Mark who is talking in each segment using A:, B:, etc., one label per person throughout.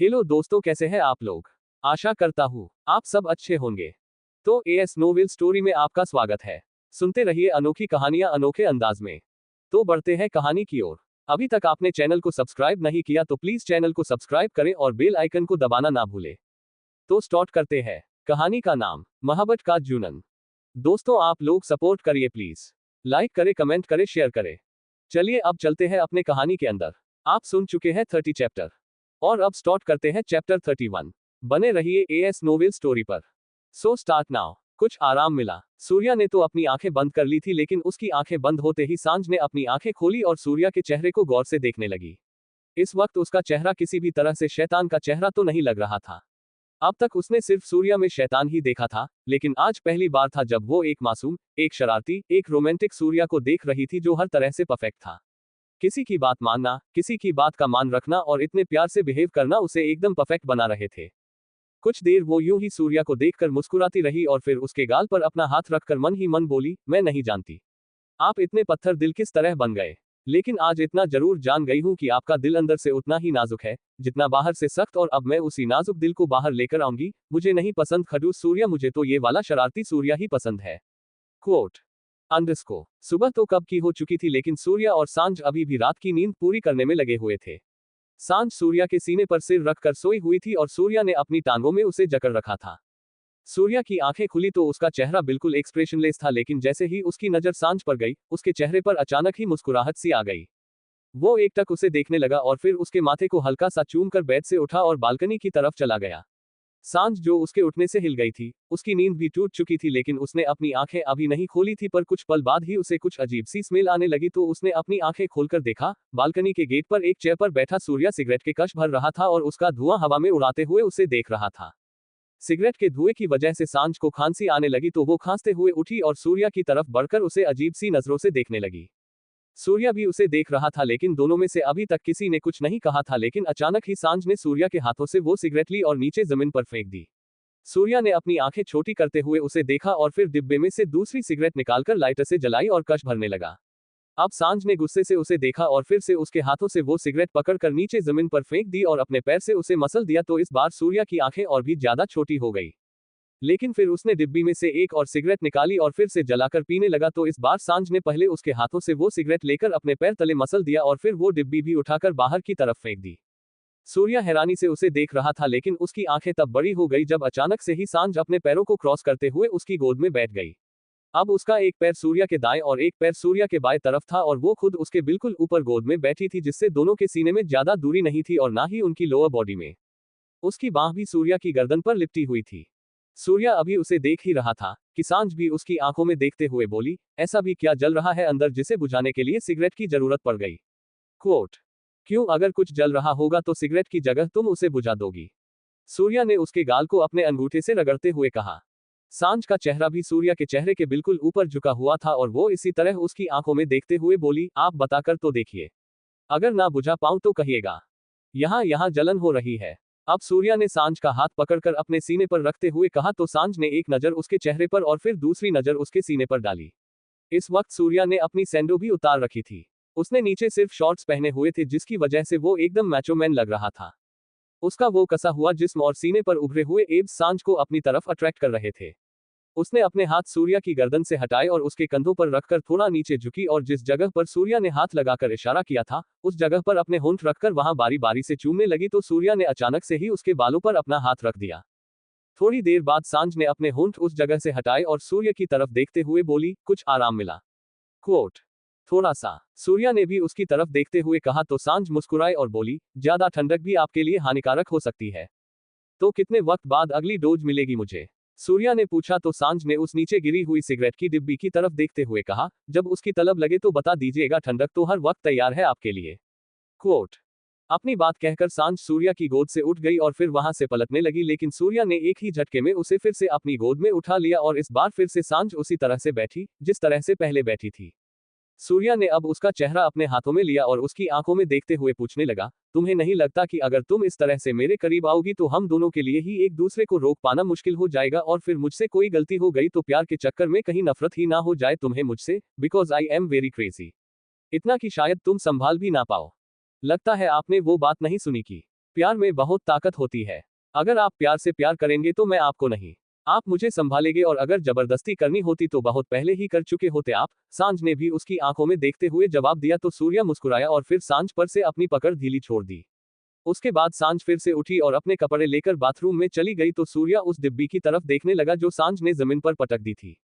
A: Hello दोस्तों, कैसे हैं आप लोग। आशा करता हूँ आप सब अच्छे होंगे। तो एएस नोवेल स्टोरी में आपका स्वागत है। सुनते रहिए अनोखी कहानियां अनोखे अंदाज में। तो बढ़ते हैं कहानी की ओर। अभी तक आपने चैनल को सब्सक्राइब नहीं किया तो प्लीज चैनल को सब्सक्राइब करें और बेल आइकन को दबाना ना भूलें। तो स्टार्ट करते हैं। कहानी का नाम महाबत का जुनन। दोस्तों आप लोग सपोर्ट करिए प्लीज। लाइक करें, कमेंट करें, शेयर करें। चलिए अब चलते हैं अपने कहानी के अंदर। आप सुन चुके हैं 30 चैप्टर और अब स्टार्ट करते हैं चैप्टर 31। बने रहिए एएस नोवेल स्टोरी पर। So start now. कुछ आराम मिला। सूर्या ने तो अपनी आंखें बंद कर ली थी, लेकिन उसकी आंखें बंद होते ही सांझ ने अपनी आंखें खोली और सूर्या के चेहरे को गौर से देखने लगी। इस वक्त उसका चेहरा किसी भी तरह से शैतान का चेहरा तो नहीं लग रहा था। अब तक उसने सिर्फ सूर्या में शैतान ही देखा था, लेकिन आज पहली बार था जब वो एक मासूम, एक शरारती, एक रोमांटिक सूर्या को देख रही थी जो हर तरह से परफेक्ट था। किसी की बात मानना, किसी की बात का मान रखना और इतने प्यार से बिहेव करना उसे एकदम परफेक्ट बना रहे थे। कुछ देर वो यूं ही सूर्या को देखकर मुस्कुराती रही और फिर उसके गाल पर अपना हाथ रखकर मन ही मन बोली, मैं नहीं जानती आप इतने पत्थर दिल किस तरह बन गए, लेकिन आज इतना जरूर जान गई हूं कि आपका दिल अंदर से उतना ही नाजुक है जितना बाहर से सख्त, और अब मैं उसी नाजुक दिल को बाहर लेकर आऊंगी। मुझे नहीं पसंद खड़ूस सूर्या, मुझे तो ये वाला शरारती सूर्या ही पसंद है। क्वोट अंडरस्को। सुबह तो कब की हो चुकी थी, लेकिन सूर्या और सांझ अभी भी रात की नींद पूरी करने में लगे हुए थे। सांझ सूर्या के सीने पर सिर रखकर सोई हुई थी और सूर्या ने अपनी टांगों में उसे जकड़ रखा था। सूर्या की आंखें खुली तो उसका चेहरा बिल्कुल एक्सप्रेशनलेस था, लेकिन जैसे ही उसकी नजर सांझ पर गई, उसके चेहरे पर अचानक ही मुस्कुराहट सी आ गई। वो एकटक उसे देखने लगा और फिर उसके माथे को हल्का सा चूम कर बेड से उठा और बालकनी की तरफ चला गया। सांझ जो उसके उठने से हिल गई थी, उसकी नींद भी टूट चुकी थी, लेकिन उसने अपनी आंखें अभी नहीं खोली थी, पर कुछ पल बाद ही उसे कुछ अजीब सी स्मेल आने लगी तो उसने अपनी आंखें खोलकर देखा। बालकनी के गेट पर एक चेयर पर बैठा सूर्या सिगरेट के कश भर रहा था और उसका धुआं हवा में उड़ाते हुए उसे देख रहा था। सिगरेट के धुएं की वजह से सांझ को खांसी आने लगी तो वो खांसते हुए उठी और सूर्या की तरफ बढ़कर उसे अजीब सी नजरों से देखने लगी। सूर्या भी उसे देख रहा था, लेकिन दोनों में से अभी तक किसी ने कुछ नहीं कहा था, लेकिन अचानक ही सांझ ने सूर्या के हाथों से वो सिगरेट ली और नीचे जमीन पर फेंक दी। सूर्या ने अपनी आंखें छोटी करते हुए उसे देखा और फिर डिब्बे में से दूसरी सिगरेट निकालकर लाइटर से जलाई और कश भरने लगा। अब सांझ ने गुस्से से उसे देखा और फिर से उसके हाथों से वो सिगरेट पकड़कर नीचे जमीन पर फेंक दी और अपने पैर से उसे मसल दिया तो इस बार सूर्या की आंखें और भी ज्यादा छोटी हो गई। लेकिन फिर उसने डिब्बी में से एक और सिगरेट निकाली और फिर से जलाकर पीने लगा तो इस बार सांझ ने पहले उसके हाथों से वो सिगरेट लेकर अपने पैर तले मसल दिया और फिर वो डिब्बी भी उठाकर बाहर की तरफ फेंक दी। सूर्या हैरानी से उसे देख रहा था, लेकिन उसकी आंखें तब बड़ी हो गई जब अचानक से ही सांझ अपने पैरों को क्रॉस करते हुए उसकी गोद में बैठ गई। अब उसका एक पैर सूर्या के दाएं और एक पैर सूर्या के बाएं तरफ था और वो खुद उसके बिल्कुल ऊपर गोद में बैठी थी, जिससे दोनों के सीने में ज्यादा दूरी नहीं थी और ना ही उनकी लोअर बॉडी में। उसकी बांह भी सूर्या की गर्दन पर लिपटी हुई थी। सूर्या अभी उसे देख ही रहा था कि सांझ भी उसकी आंखों में देखते हुए बोली, ऐसा भी क्या जल रहा है अंदर जिसे बुझाने के लिए सिगरेट की जरूरत पड़ गई। क्वोट क्यों, अगर कुछ जल रहा होगा तो सिगरेट की जगह तुम उसे बुझा दोगी। सूर्या ने उसके गाल को अपने अंगूठे से रगड़ते हुए कहा। सांझ का चेहरा भी सूर्या के चेहरे के बिल्कुल ऊपर झुका हुआ था और वो इसी तरह उसकी आंखों में देखते हुए बोली, आप बताकर तो देखिए, अगर ना बुझा पाऊं तो कहिएगा, यहाँ यहाँ जलन हो रही है। अब सूर्या ने सांझ का हाथ पकड़कर अपने सीने पर रखते हुए कहा तो सांझ ने एक नजर उसके चेहरे पर और फिर दूसरी नजर उसके सीने पर डाली। इस वक्त सूर्या ने अपनी सैंडो भी उतार रखी थी। उसने नीचे सिर्फ शॉर्ट्स पहने हुए थे, जिसकी वजह से वो एकदम मैचो मैन लग रहा था। उसका वो कसा हुआ जिस्म और सीने पर उभरे हुए एब्स सांझ को अपनी तरफ अट्रैक्ट कर रहे थे। उसने अपने हाथ सूर्या की गर्दन से हटाए और उसके कंधों पर रखकर थोड़ा नीचे झुकी और जिस जगह पर सूर्या ने हाथ लगाकर इशारा किया था उस जगह पर अपने होंठ रखकर वहां बारी बारी से चूमने लगी तो सूर्या ने अचानक से ही उसके बालों पर अपना हाथ रख दिया। थोड़ी देर बाद सांझ ने अपने होंठ उस जगह से हटाए और सूर्य की तरफ देखते हुए बोली, कुछ आराम मिला। क्वोट थोड़ा सा, सूर्या ने भी उसकी तरफ देखते हुए कहा तो सांझ मुस्कुराए और बोली, ज्यादा ठंडक भी आपके लिए हानिकारक हो सकती है। तो कितने वक्त बाद अगली डोज मिलेगी मुझे, सूर्या ने पूछा तो सांझ ने उस नीचे गिरी हुई सिगरेट की डिब्बी की तरफ देखते हुए कहा, जब उसकी तलब लगे तो बता दीजिएगा, ठंडक तो हर वक्त तैयार है आपके लिए। क्वोट अपनी बात कहकर सांझ सूर्या की गोद से उठ गई और फिर वहां से पलटने लगी, लेकिन सूर्या ने एक ही झटके में उसे फिर से अपनी गोद में उठा लिया और इस बार फिर से सांझ उसी तरह से बैठी जिस तरह से पहले बैठी थी। सूर्या ने अब उसका चेहरा अपने हाथों में लिया और उसकी आंखों में देखते हुए पूछने लगा, तुम्हें नहीं लगता कि अगर तुम इस तरह से मेरे करीब आओगी तो हम दोनों के लिए ही एक दूसरे को रोक पाना मुश्किल हो जाएगा और फिर मुझसे कोई गलती हो गई तो प्यार के चक्कर में कहीं नफरत ही ना हो जाए तुम्हें मुझसे, because I am very crazy, इतना कि शायद तुम संभाल भी ना पाओ। लगता है आपने वो बात नहीं सुनी की प्यार में बहुत ताकत होती है। अगर आप प्यार से प्यार करेंगे तो मैं आपको नहीं, आप मुझे संभालेंगे, और अगर जबरदस्ती करनी होती तो बहुत पहले ही कर चुके होते आप। सांझ ने भी उसकी आंखों में देखते हुए जवाब दिया तो सूर्या मुस्कुराया और फिर सांझ पर से अपनी पकड़ ढीली छोड़ दी। उसके बाद सांझ फिर से उठी और अपने कपड़े लेकर बाथरूम में चली गई तो सूर्या उस डिब्बी की तरफ देखने लगा जो सांझ ने जमीन पर पटक दी थी।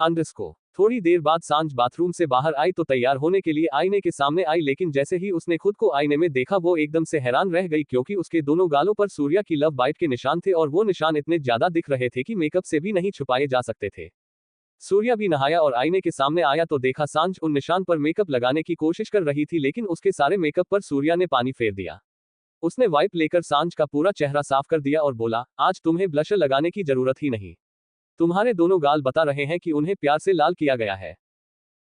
A: अंडरस्को थोड़ी देर बाद सांझ बाथरूम से बाहर आई तो तैयार होने के लिए आईने के सामने आई, लेकिन जैसे ही उसने खुद को आईने में देखा वो एकदम से हैरान रह गई, क्योंकि उसके दोनों गालों पर सूर्या की लव बाइट के निशान थे और वो निशान इतने ज्यादा दिख रहे थे कि मेकअप से भी नहीं छुपाए जा सकते थे। सूर्या भी नहाया और आईने के सामने आया तो देखा सांझ उन निशान पर मेकअप लगाने की कोशिश कर रही थी, लेकिन उसके सारे मेकअप पर सूर्या ने पानी फेर दिया। उसने वाइप लेकर सांझ का पूरा चेहरा साफ कर दिया और बोला, आज तुम्हें ब्लशर लगाने की जरूरत ही नहीं। तुम्हारे दोनों गाल बता रहे हैं कि उन्हें प्यार से लाल किया गया है।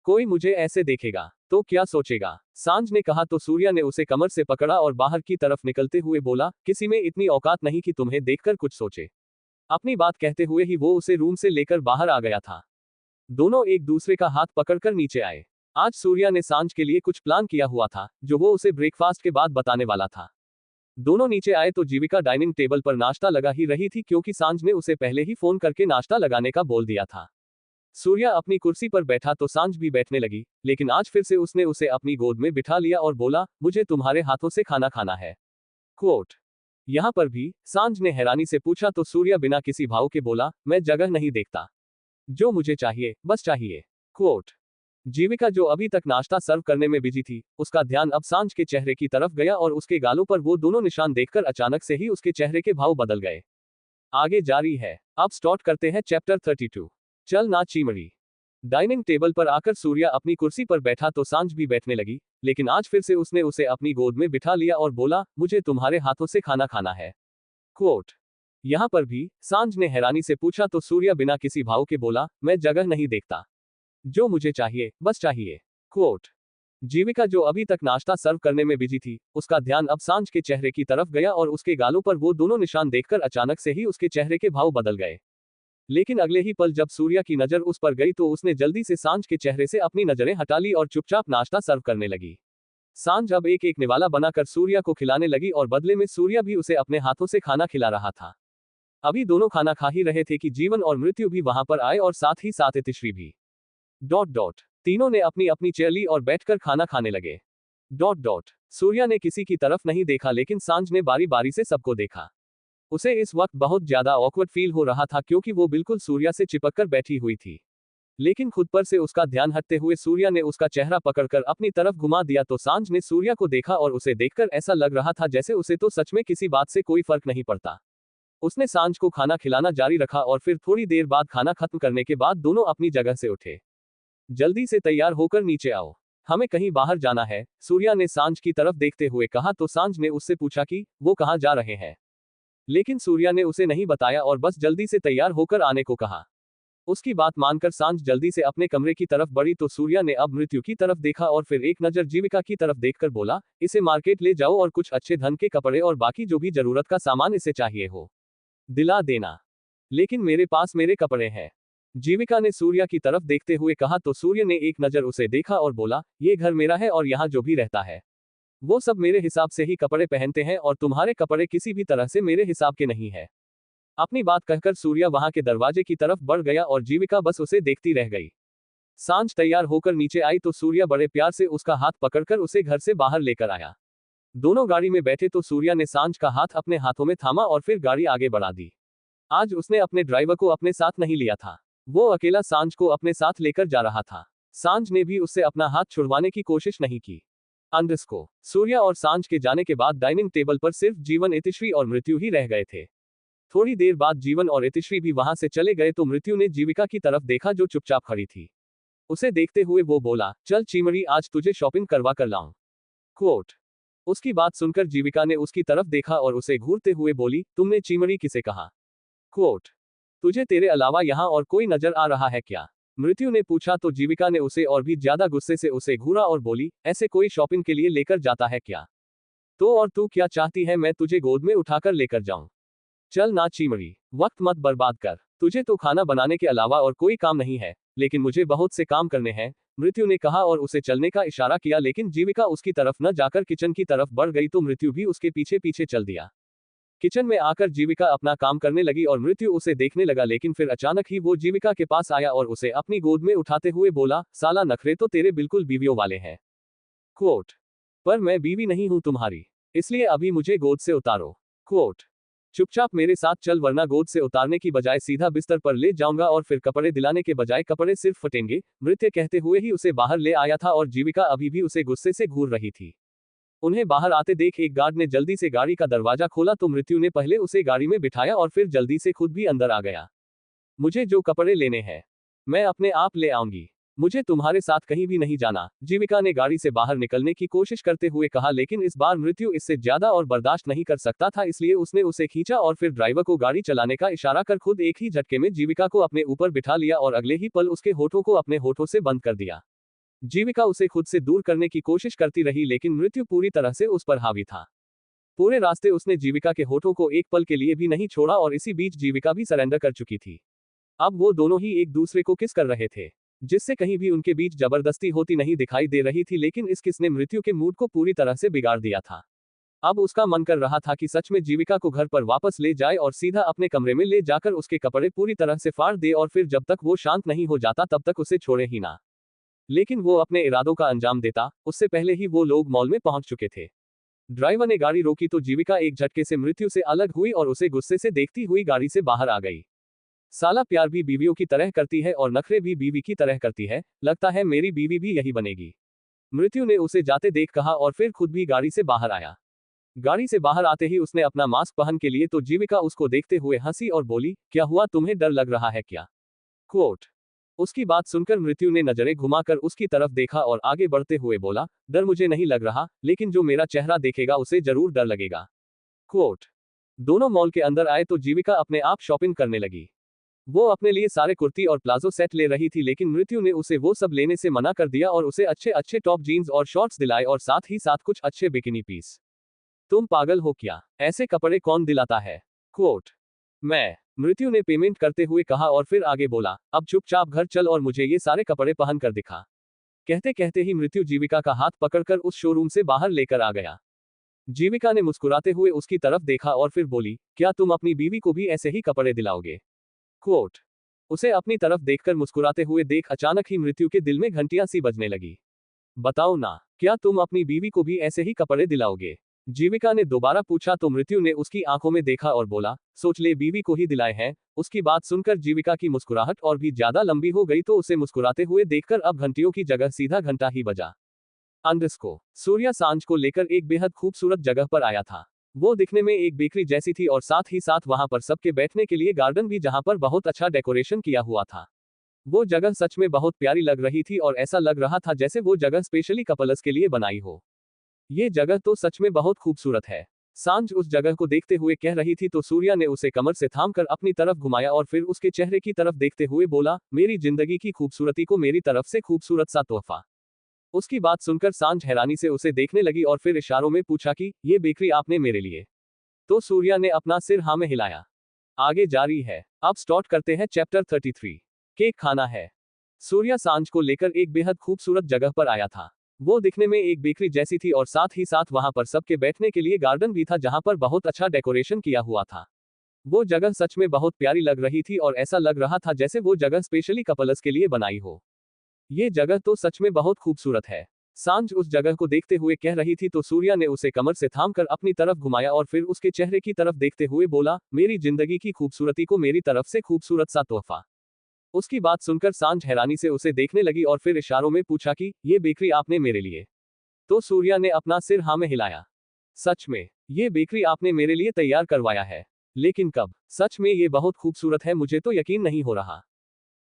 A: कोई मुझे ऐसे देखेगा तो क्या सोचेगा? सांझ ने कहा तो सूर्या ने उसे कमर से पकड़ा और बाहर की तरफ निकलते हुए बोला, किसी में इतनी औकात नहीं कि तुम्हें देखकर कुछ सोचे। अपनी बात कहते हुए ही वो उसे रूम से लेकर बाहर आ गया था। दोनों एक दूसरे का हाथ पकड़कर नीचे आए। आज सूर्या ने सांझ के लिए कुछ प्लान किया हुआ था जो वो उसे ब्रेकफास्ट के बाद बताने वाला था। दोनों नीचे आए तो जीविका डाइनिंग टेबल पर नाश्ता लगा ही रही थी, क्योंकि सांझ ने उसे पहले ही फोन करके नाश्ता लगाने का बोल दिया था। सूर्या अपनी कुर्सी पर बैठा तो सांझ भी बैठने लगी, लेकिन आज फिर से उसने उसे अपनी गोद में बिठा लिया और बोला, मुझे तुम्हारे हाथों से खाना खाना है। क्वोट यहाँ पर भी सांझ ने हैरानी से पूछा तो सूर्या बिना किसी भाव के बोला, मैं जगह नहीं देखता, जो मुझे चाहिए बस चाहिए। क्वोट जीविका जो अभी तक नाश्ता सर्व करने में बिजी थी, उसका ध्यान अब सांझ के चेहरे की तरफ गया और उसके गालों पर वो दोनों निशान देखकर अचानक से ही उसके चेहरे के भाव बदल गए। आगे जारी है। अब स्टार्ट करते हैं चैप्टर 32। चल ना चीमरी। डाइनिंग टेबल पर आकर सूर्या अपनी कुर्सी पर बैठा तो सांझ भी बैठने लगी, लेकिन आज फिर से उसने उसे अपनी गोद में बिठा लिया और बोला, मुझे तुम्हारे हाथों से खाना खाना है। क्वोट यहाँ पर भी सांझ ने हैरानी से पूछा तो सूर्या बिना किसी भाव के बोला, मैं जगह नहीं देखता, जो मुझे चाहिए बस चाहिए। क्वोट जीविका जो अभी तक नाश्ता सर्व करने में बिजी थी, उसका ध्यान अब सांझ के चेहरे की तरफ गया और उसके गालों पर वो दोनों निशान देखकर अचानक से ही उसके चेहरे के भाव बदल गए। लेकिन अगले ही पल जब सूर्या की नजर उस पर गई तो उसने जल्दी से सांझ के चेहरे से अपनी नजरें हटा ली और चुपचाप नाश्ता सर्व करने लगी। सांझ अब एक एक निवाला बनाकर सूर्या को खिलाने लगी और बदले में सूर्या भी उसे अपने हाथों से खाना खिला रहा था। अभी दोनों खाना खा ही रहे थे कि जीवन और मृत्यु भी वहां पर आए और साथ ही साथ इतिश्री भी। तीनों ने अपनी अपनी चेयर ली और बैठकर खाना खाने लगे। सूर्या ने किसी की तरफ नहीं देखा, लेकिन सांझ ने बारी बारी से सबको देखा। उसे इस वक्त बहुत ज्यादा ऑकवर्ड फील हो रहा था, क्योंकि वो बिल्कुल सूर्या से चिपककर बैठी हुई थी। लेकिन खुद पर से उसका ध्यान हटते हुए सूर्या ने उसका चेहरा पकड़कर अपनी तरफ घुमा दिया तो सांझ ने सूर्या को देखा और उसे देखकर ऐसा लग रहा था जैसे उसे तो सच में किसी बात से कोई फर्क नहीं पड़ता। उसने सांझ को खाना खिलाना जारी रखा और फिर थोड़ी देर बाद खाना खत्म करने के बाद दोनों अपनी जगह से उठे। जल्दी से तैयार होकर नीचे आओ, हमें कहीं बाहर जाना है, सूर्या ने सांझ की तरफ देखते हुए कहा तो सांझ ने उससे पूछा कि वो कहाँ जा रहे हैं, लेकिन सूर्या ने उसे नहीं बताया और बस जल्दी से तैयार होकर आने को कहा। उसकी बात मानकर सांझ जल्दी से अपने कमरे की तरफ बढ़ी तो सूर्या ने अब मृत्यु की तरफ देखा और फिर एक नजर जीविका की तरफ देखकर बोला, इसे मार्केट ले जाओ और कुछ अच्छे धन के कपड़े और बाकी जो भी जरूरत का सामान इसे चाहिए हो दिला देना, लेकिन मेरे पास मेरे कपड़े हैं, जीविका ने सूर्या की तरफ देखते हुए कहा तो सूर्य ने एक नजर उसे देखा और बोला, ये घर मेरा है और यहाँ जो भी रहता है वो सब मेरे हिसाब से ही कपड़े पहनते हैं और तुम्हारे कपड़े किसी भी तरह से मेरे हिसाब के नहीं है। अपनी बात कहकर सूर्या वहां के दरवाजे की तरफ बढ़ गया और जीविका बस उसे देखती रह गई। सांझ तैयार होकर नीचे आई तो सूर्या बड़े प्यार से उसका हाथ पकड़कर उसे घर से बाहर लेकर आया। दोनों गाड़ी में बैठे तो सूर्या ने सांझ का हाथ अपने हाथों में थामा और फिर गाड़ी आगे बढ़ा दी। आज उसने अपने ड्राइवर को अपने साथ नहीं लिया था, वो अकेला सांझ को अपने साथ लेकर जा रहा था। सांझ ने भी उससे अपना हाथ छुड़वाने की कोशिश नहीं की। सूर्या और सांझ के जाने के बाद डाइनिंग टेबल पर सिर्फ जीवन, इतिश्री और मृत्यु ही रह गए थे। थोड़ी देर बाद जीवन और इतिश्री भी वहां से चले गए तो मृत्यु ने जीविका की तरफ देखा जो चुपचाप खड़ी थी। उसे देखते हुए वो बोला, चल चीमरी, आज तुझे शॉपिंग करवा कर लाऊं। क्वोट उसकी बात सुनकर जीविका ने उसकी तरफ देखा और उसे घूरते हुए बोली, तुमने चीमरी किसे कहा? क्वोट तुझे तेरे अलावा यहाँ और कोई नजर आ रहा है क्या? मृत्यु ने पूछा तो जीविका ने उसे और भी ज्यादा गुस्से से उसे घूरा और बोली, ऐसे कोई शॉपिंग के लिए लेकर जाता है क्या? तो और तू क्या चाहती है मैं तुझे गोद में उठाकर लेकर जाऊं? चल ना चीमरी, वक्त मत बर्बाद कर, तुझे तो खाना बनाने के अलावा और कोई काम नहीं है, लेकिन मुझे बहुत से काम करने हैं। मृत्यु ने कहा और उसे चलने का इशारा किया, लेकिन जीविका उसकी तरफ न जाकर किचन की तरफ बढ़ गई तो मृत्यु भी उसके पीछे पीछे चल दिया। किचन में आकर जीविका अपना काम करने लगी और मृत्यु उसे देखने लगा, लेकिन फिर अचानक ही वो जीविका के पास आया और उसे अपनी गोद में उठाते हुए बोला, साला नखरे तो तेरे बिल्कुल बीवियों वाले हैं। क्वोट, पर मैं बीवी नहीं हूं तुम्हारी, इसलिए अभी मुझे गोद से उतारो। क्वोट, चुपचाप मेरे साथ चल वरना गोद से उतारने की बजाय सीधा बिस्तर पर ले जाऊंगा और फिर कपड़े दिलाने के बजाय कपड़े सिर्फ फटेंगे। मृत्यु कहते हुए ही उसे बाहर ले आया था और जीविका अभी भी उसे गुस्से से घूर रही थी। उन्हें बाहर आते देख एक गार्ड ने जल्दी से गाड़ी का दरवाजा खोला तो मृत्यु ने पहले उसे गाड़ी में बिठाया और फिर जल्दी से खुद भी अंदर आ गया। मुझे जो कपड़े लेने हैं मैं अपने आप ले आऊंगी, मुझे तुम्हारे साथ कहीं भी नहीं जाना, जीविका ने गाड़ी से बाहर निकलने की कोशिश करते हुए कहा, लेकिन इस बार मृत्यु इससे ज्यादा और बर्दाश्त नहीं कर सकता था, इसलिए उसने उसे खींचा और फिर ड्राइवर को गाड़ी चलाने का इशारा कर खुद एक ही झटके में जीविका को अपने ऊपर बिठा लिया और अगले ही पल उसके होठों को अपने होठों से बंद कर दिया। जीविका उसे खुद से दूर करने की कोशिश करती रही, लेकिन मृत्यु पूरी तरह से उस पर हावी था। पूरे रास्ते उसने जीविका के होठों को एक पल के लिए भी नहीं छोड़ा और इसी बीच जीविका भी सरेंडर कर चुकी थी। अब वो दोनों ही एक दूसरे को किस कर रहे थे, जिससे कहीं भी उनके बीच जबरदस्ती होती नहीं दिखाई दे रही थी, लेकिन इस किस ने मृत्यु के मूड को पूरी तरह से बिगाड़ दिया था। अब उसका मन कर रहा था कि सच में जीविका को घर पर वापस ले जाए और सीधा अपने कमरे में ले जाकर उसके कपड़े पूरी तरह से फाड़ दे और फिर जब तक वो शांत नहीं हो जाता तब तक उसे छोड़े ही ना। लेकिन वो अपने इरादों का अंजाम देता, उससे पहले ही वो लोग मॉल में पहुंच चुके थे। ड्राइवर ने गाड़ी रोकी तो जीविका एक झटके से मृत्यु से अलग हुई और उसे गुस्से से देखती हुई गाड़ी से बाहर आ गई। साला प्यार भी बीवियों की तरह करती है और नखरे भी बीवी की तरह करती है, लगता है मेरी बीवी भी यही बनेगी, मृत्यु ने उसे जाते देख कहा और फिर खुद भी गाड़ी से बाहर आया। गाड़ी से बाहर आते ही उसने अपना मास्क पहन के लिए तो जीविका उसको देखते हुए हंसी और बोली, क्या हुआ, तुम्हें डर लग रहा है क्या? क्वोट, उसकी बात सुनकर मृत्यु ने नजरें घुमाकर उसकी तरफ देखा और आगे बढ़ते हुए बोला, डर मुझे नहीं लग रहा, लेकिन जो मेरा चेहरा देखेगा उसे जरूर डर लगेगा। क्वोट, दोनों मॉल के अंदर आए तो जीविका अपने आप शॉपिंग करने लगी। वो अपने लिए सारे कुर्ती और प्लाजो सेट ले रही थी, लेकिन मृत्यु ने उसे वो सब लेने से मना कर दिया और उसे अच्छे अच्छे टॉप जीन्स और शॉर्ट्स दिलाए और साथ ही साथ कुछ अच्छे बिकिनी पीस। तुम पागल हो क्या, ऐसे कपड़े कौन दिलाता है? क्वोट, मैं, मृत्यु ने पेमेंट करते हुए कहा और फिर आगे बोला, अब चुपचाप घर चल और मुझे ये सारे कपड़े पहन कर दिखा। कहते कहते ही मृत्यु जीविका का हाथ पकड़कर उस शोरूम से बाहर लेकर आ गया। जीविका ने मुस्कुराते हुए उसकी तरफ देखा और फिर बोली, क्या तुम अपनी बीवी को भी ऐसे ही कपड़े दिलाओगे? क्वोट, उसे अपनी तरफ देखकर मुस्कुराते हुए देख अचानक ही मृत्यु के दिल में घंटियां सी बजने लगी। बताओ ना, क्या तुम अपनी बीवी को भी ऐसे ही कपड़े दिलाओगे? जीविका ने दोबारा पूछा तो मृत्यु ने उसकी आंखों में देखा और बोला, सोच ले, बीवी को ही दिलाए हैं। उसकी बात सुनकर जीविका की मुस्कुराहट और भी ज्यादा लंबी हो गई तो उसे मुस्कुराते हुए देखकर अब घंटियों की जगह सीधा घंटा ही बजा। अंडरस्को, सूर्या सांझ को लेकर एक बेहद खूबसूरत जगह पर आया था। वो दिखने में एक बेकरी जैसी थी और साथ ही साथ वहां पर सबके बैठने के लिए गार्डन भी, जहां पर बहुत अच्छा डेकोरेशन किया हुआ था। वो जगह सच में बहुत प्यारी लग रही थी और ऐसा लग रहा था जैसे वो जगह स्पेशली कपल्स के लिए बनाई हो। ये जगह तो सच में बहुत खूबसूरत है। सांझ उस जगह को देखते हुए कह रही थी तो सूर्या ने उसे कमर से थामकर अपनी तरफ घुमाया और फिर उसके चेहरे की तरफ देखते हुए बोला, मेरी जिंदगी की खूबसूरती को मेरी तरफ से खूबसूरत सा तोहफा। उसकी बात सुनकर सांझ हैरानी से उसे देखने लगी और फिर इशारों में पूछा कि ये बेकरी आपने मेरे लिए? तो सूर्या ने अपना सिर हाँ में हिलाया। आगे जारी है। अब स्टार्ट करते हैं चैप्टर 33। केक खाना है। सूर्या सांझ को लेकर एक बेहद खूबसूरत जगह पर आया था। वो दिखने में एक बेकरी जैसी थी और साथ ही साथ वहां पर सबके बैठने के लिए गार्डन भी था, जहां पर बहुत अच्छा डेकोरेशन किया हुआ था। वो जगह सच में बहुत प्यारी लग रही थी और ऐसा लग रहा था जैसे वो जगह स्पेशली कपल्स के लिए बनाई हो। ये जगह तो सच में बहुत खूबसूरत है। सांझ उस जगह को देखते हुए कह रही थी तो सूर्या ने उसे कमर से थामकर अपनी तरफ घुमाया और फिर उसके चेहरे की तरफ देखते हुए बोला, मेरी जिंदगी की खूबसूरती को मेरी तरफ से खूबसूरत सा तोहफा। उसकी बात सुनकर सांझ हैरानी से उसे देखने लगी और फिर इशारों में पूछा कि ये बेकरी आपने मेरे लिए? तो सूर्या ने अपना सिर हाँ में हिलाया। सच में, ये बेकरी आपने मेरे लिए तैयार करवाया है? लेकिन कब? सच में ये बहुत खूबसूरत है, मुझे तो यकीन नहीं हो रहा।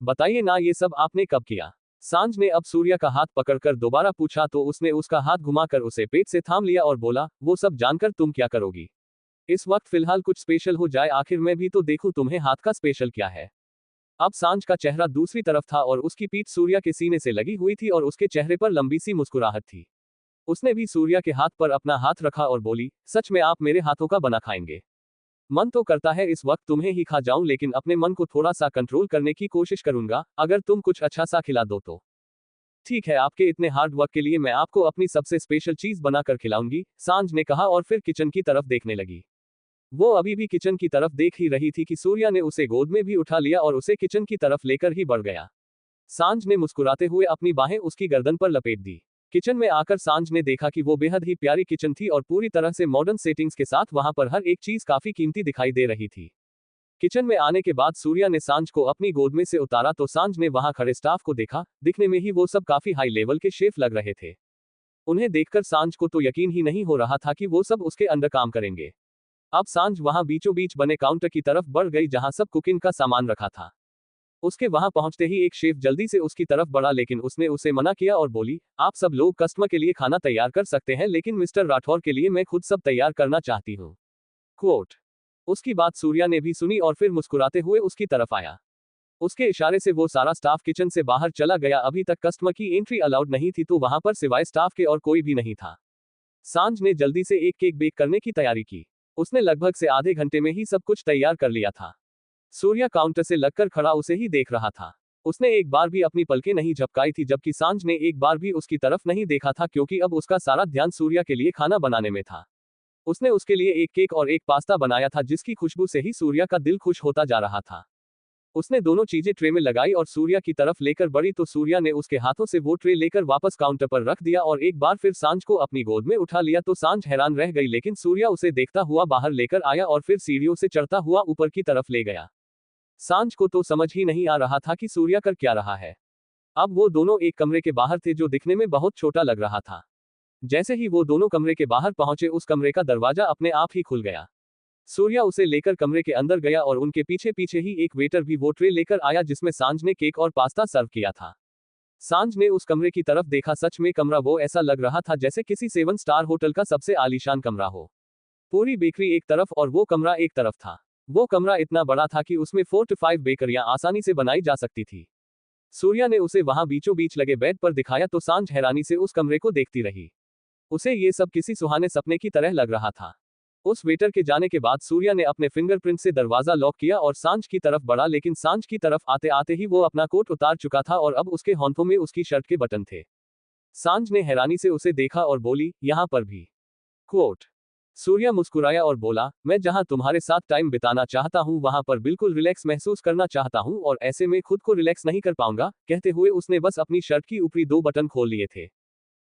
A: बताइए ना, ये सब आपने कब किया? सांझ ने अब सूर्या का हाथ पकड़कर दोबारा पूछा तो उसने उसका हाथ घुमाकर उसे पेट से थाम लिया और बोला, वो सब जानकर तुम क्या करोगी? इस वक्त फिलहाल कुछ स्पेशल हो जाए, आखिर मैं भी तो देखूं तुम्हें हाथ का स्पेशल क्या है। अब सांझ का चेहरा दूसरी तरफ था और उसकी पीठ सूर्या के सीने से लगी हुई थी और उसके चेहरे पर लंबी सी मुस्कुराहट थी। उसने भी सूर्या के हाथ पर अपना हाथ रखा और बोली, सच में आप मेरे हाथों का बना खाएंगे? मन तो करता है इस वक्त तुम्हें ही खा जाऊं, लेकिन अपने मन को थोड़ा सा कंट्रोल करने की कोशिश करूंगा, अगर तुम कुछ अच्छा सा खिला दो तो। ठीक है, आपके इतने हार्ड वर्क के लिए मैं आपको अपनी सबसे स्पेशल चीज बनाकर खिलाऊंगी, सांझ ने कहा और फिर किचन की तरफ देखने लगी। वो अभी भी किचन की तरफ देख ही रही थी कि सूर्या ने उसे गोद में भी उठा लिया और उसे किचन की तरफ लेकर ही बढ़ गया। सांझ ने मुस्कुराते हुए अपनी बाहें उसकी गर्दन पर लपेट दी। किचन में आकर सांझ ने देखा कि वो बेहद ही प्यारी किचन थी और पूरी तरह से मॉडर्न सेटिंग्स के साथ वहां पर हर एक चीज काफी कीमती दिखाई दे रही थी। किचन में आने के बाद सूर्या ने सांझ को अपनी गोद में से उतारा तो सांझ ने वहां खड़े स्टाफ को देखा, दिखने में ही वो सब काफी हाई लेवल के शेफ लग रहे थे। उन्हें देखकर सांझ को तो यकीन ही नहीं हो रहा था कि वो सब उसके अंडर काम करेंगे। अब सांझ वहां बीचों बीच बने काउंटर की तरफ बढ़ गई जहां सब कुकिंग का सामान रखा था। उसके वहां पहुंचते ही एक शेफ जल्दी से उसकी तरफ बढ़ा लेकिन उसने उसे मना किया और बोली, आप सब लोग कस्टमर के लिए खाना तैयार कर सकते हैं लेकिन मिस्टर राठौर के लिए मैं खुद सब तैयार करना चाहती हूँ। क्वोट। उसकी बात सूर्या ने भी सुनी और फिर मुस्कुराते हुए उसकी तरफ आया। उसके इशारे से वो सारा स्टाफ किचन से बाहर चला गया। अभी तक कस्टमर की एंट्री अलाउड नहीं थी तो वहां पर सिवाय स्टाफ के और कोई भी नहीं था। सांझ ने जल्दी से एक केक बेक करने की तैयारी की। उसने लगभग से आधे घंटे में ही सब कुछ तैयार कर लिया था। सूर्या काउंटर से लगकर खड़ा उसे ही देख रहा था। उसने एक बार भी अपनी पलकें नहीं झपकाई थी जबकि सांझ ने एक बार भी उसकी तरफ नहीं देखा था क्योंकि अब उसका सारा ध्यान सूर्या के लिए खाना बनाने में था। उसने उसके लिए एक केक और एक पास्ता बनाया था जिसकी खुशबू से ही सूर्या का दिल खुश होता जा रहा था। उसने दोनों चीजें ट्रे में लगाई और सूर्या की तरफ लेकर बढ़ी तो सूर्या ने उसके हाथों से वो ट्रे लेकर वापस काउंटर पर रख दिया और एक बार फिर सांझ को अपनी गोद में उठा लिया तो सांझ हैरान रह गई लेकिन सूर्या उसे देखता हुआ बाहर लेकर आया और फिर सीढ़ियों से चढ़ता हुआ ऊपर की तरफ ले गया। सांझ को तो समझ ही नहीं आ रहा था कि सूर्या कर क्या रहा है। अब वो दोनों एक कमरे के बाहर थे जो दिखने में बहुत छोटा लग रहा था। जैसे ही वो दोनों कमरे के बाहर पहुंचे उस कमरे का दरवाजा अपने आप ही खुल गया। सूर्या उसे लेकर कमरे के अंदर गया और उनके पीछे पीछे ही एक वेटर भी वो ट्रे लेकर आया जिसमें सांझ ने केक और पास्ता सर्व किया था। सांझ ने उस कमरे की तरफ देखा। सच में कमरा वो ऐसा लग रहा था जैसे किसी 7 स्टार होटल का सबसे आलीशान कमरा हो। पूरी बेकरी एक तरफ और वो कमरा एक तरफ था। वो कमरा इतना बड़ा था कि उसमें 4 से 5 बेकरियां आसानी से बनाई जा सकती थी। सूर्या ने उसे वहां बीचों बीच लगे बेड पर दिखाया तो सांझ हैरानी से उस कमरे को देखती रही। उसे ये सब किसी सुहाने सपने की तरह लग रहा था। उस वेटर के जाने के बाद सूर्या ने अपने फिंगरप्रिंट से दरवाजा लॉक किया और सांझ की तरफ बढ़ा लेकिन सांझ की तरफ आते आते ही वो अपना कोट उतार चुका था और अब उसके हाथों में उसकी शर्ट के बटन थे। सांझ ने हैरानी से उसे देखा और बोली, यहां पर भी। क्वोट। सूर्या मुस्कुराया और बोला, मैं जहां तुम्हारे साथ टाइम बिताना चाहता हूं वहां पर बिल्कुल रिलैक्स महसूस करना चाहता हूं और ऐसे में खुद को रिलैक्स नहीं कर पाऊंगा। कहते हुए उसने बस अपनी शर्ट की ऊपरी 2 बटन खोल लिए थे।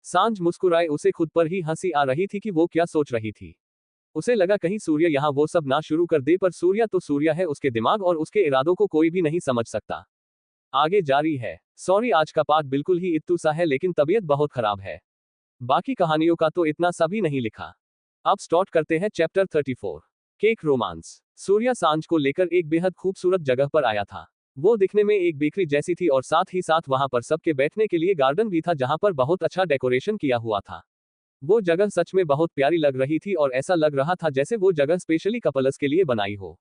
A: सांझ मुस्कुराए। उसे खुद पर ही हंसी आ रही थी कि वो क्या सोच रही थी। उसे लगा कहीं सूर्य यहाँ वो सब ना शुरू कर दे पर सूर्या तो सूर्या है, उसके दिमाग और उसके इरादों को कोई भी नहीं समझ सकता। आगे जारी है। सॉरी आज का पार्ट बिल्कुल ही इत्तू सा है लेकिन तबीयत बहुत खराब है। बाकी कहानियों का तो इतना सा भी नहीं लिखा। अब स्टार्ट करते हैं चैप्टर 34। Cake romance. सूर्या सांझ को लेकर एक बेहद खूबसूरत जगह पर आया था। वो दिखने में एक बेकरी जैसी थी और साथ ही साथ वहां पर सबके बैठने के लिए गार्डन भी था जहां पर बहुत अच्छा डेकोरेशन किया हुआ था। वो जगह सच में बहुत प्यारी लग रही थी और ऐसा लग रहा था जैसे वो जगह स्पेशली कपल्स के लिए बनाई हो।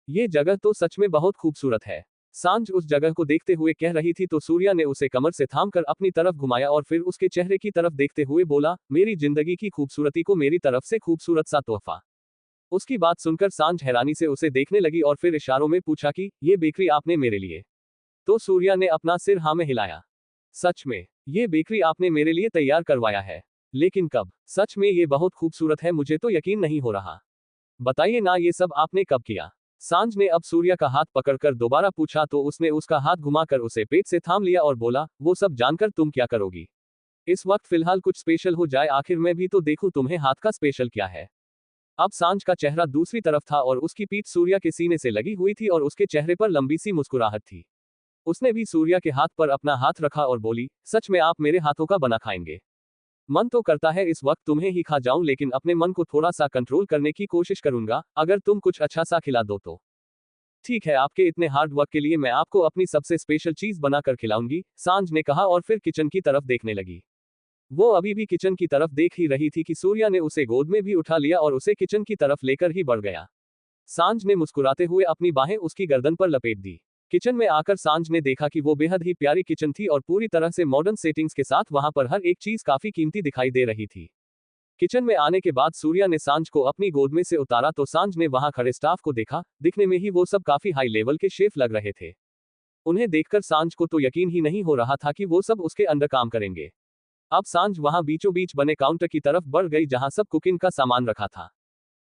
A: ये जगह तो सच में बहुत खूबसूरत है। सांझ उस जगह को देखते हुए कह रही थी तो सूर्या ने उसे कमर से थामकर अपनी तरफ घुमाया और फिर उसके चेहरे की तरफ देखते हुए बोला, मेरी जिंदगी की खूबसूरती को मेरी तरफ से खूबसूरत सा तोहफा। उसकी बात सुनकर सांझ हैरानी से उसे देखने लगी और फिर इशारों में पूछा कि ये बेकरी आपने मेरे लिए? तो सूर्या ने अपना सिर हाँ में हिलाया। सच में ये बेकरी आपने मेरे लिए तैयार करवाया है? लेकिन कब? सच में ये बहुत खूबसूरत है, मुझे तो यकीन नहीं हो रहा। बताइए ना ये सब आपने कब किया? सांझ ने अब सूर्या का हाथ पकड़कर दोबारा पूछा तो उसने उसका हाथ घुमाकर उसे पेट से थाम लिया और बोला, वो सब जानकर तुम क्या करोगी? इस वक्त फिलहाल कुछ स्पेशल हो जाए, आखिर मैं भी तो देखूं तुम्हें हाथ का स्पेशल क्या है। अब सांझ का चेहरा दूसरी तरफ था और उसकी पीठ सूर्या के सीने से लगी हुई थी और उसके चेहरे पर लंबी सी मुस्कुराहट थी। उसने भी सूर्या के हाथ पर अपना हाथ रखा और बोली, सच में आप मेरे हाथों का बना खाएंगे? मन तो करता है इस वक्त तुम्हें ही खा जाऊं लेकिन अपने मन को थोड़ा सा कंट्रोल करने की कोशिश करूंगा, अगर तुम कुछ अच्छा सा खिला दो तो। ठीक है, आपके इतने हार्ड वर्क के लिए मैं आपको अपनी सबसे स्पेशल चीज बनाकर खिलाऊंगी, सांझ ने कहा और फिर किचन की तरफ देखने लगी। वो अभी भी किचन की तरफ देख ही रही थी कि सूर्या ने उसे गोद में भी उठा लिया और उसे किचन की तरफ लेकर ही बढ़ गया। सांझ ने मुस्कुराते हुए अपनी बाहें उसकी गर्दन पर लपेट दी। किचन में आकर सांझ ने देखा कि वो बेहद ही प्यारी किचन थी और पूरी तरह से मॉडर्न सेटिंग्स के साथ वहां पर हर एक चीज काफी कीमती दिखाई दे रही थी। किचन में आने के बाद सूर्या ने सांझ को अपनी गोद में से उतारा तो सांझ ने वहां खड़े स्टाफ को देखा, दिखने में ही वो सब काफी हाई लेवल के शेफ लग रहे थे। उन्हें देखकर सांझ को तो यकीन ही नहीं हो रहा था कि वो सब उसके अंडर काम करेंगे। अब सांझ वहां बीचों बीच बने काउंटर की तरफ बढ़ गई जहां सब कुकिंग का सामान रखा था।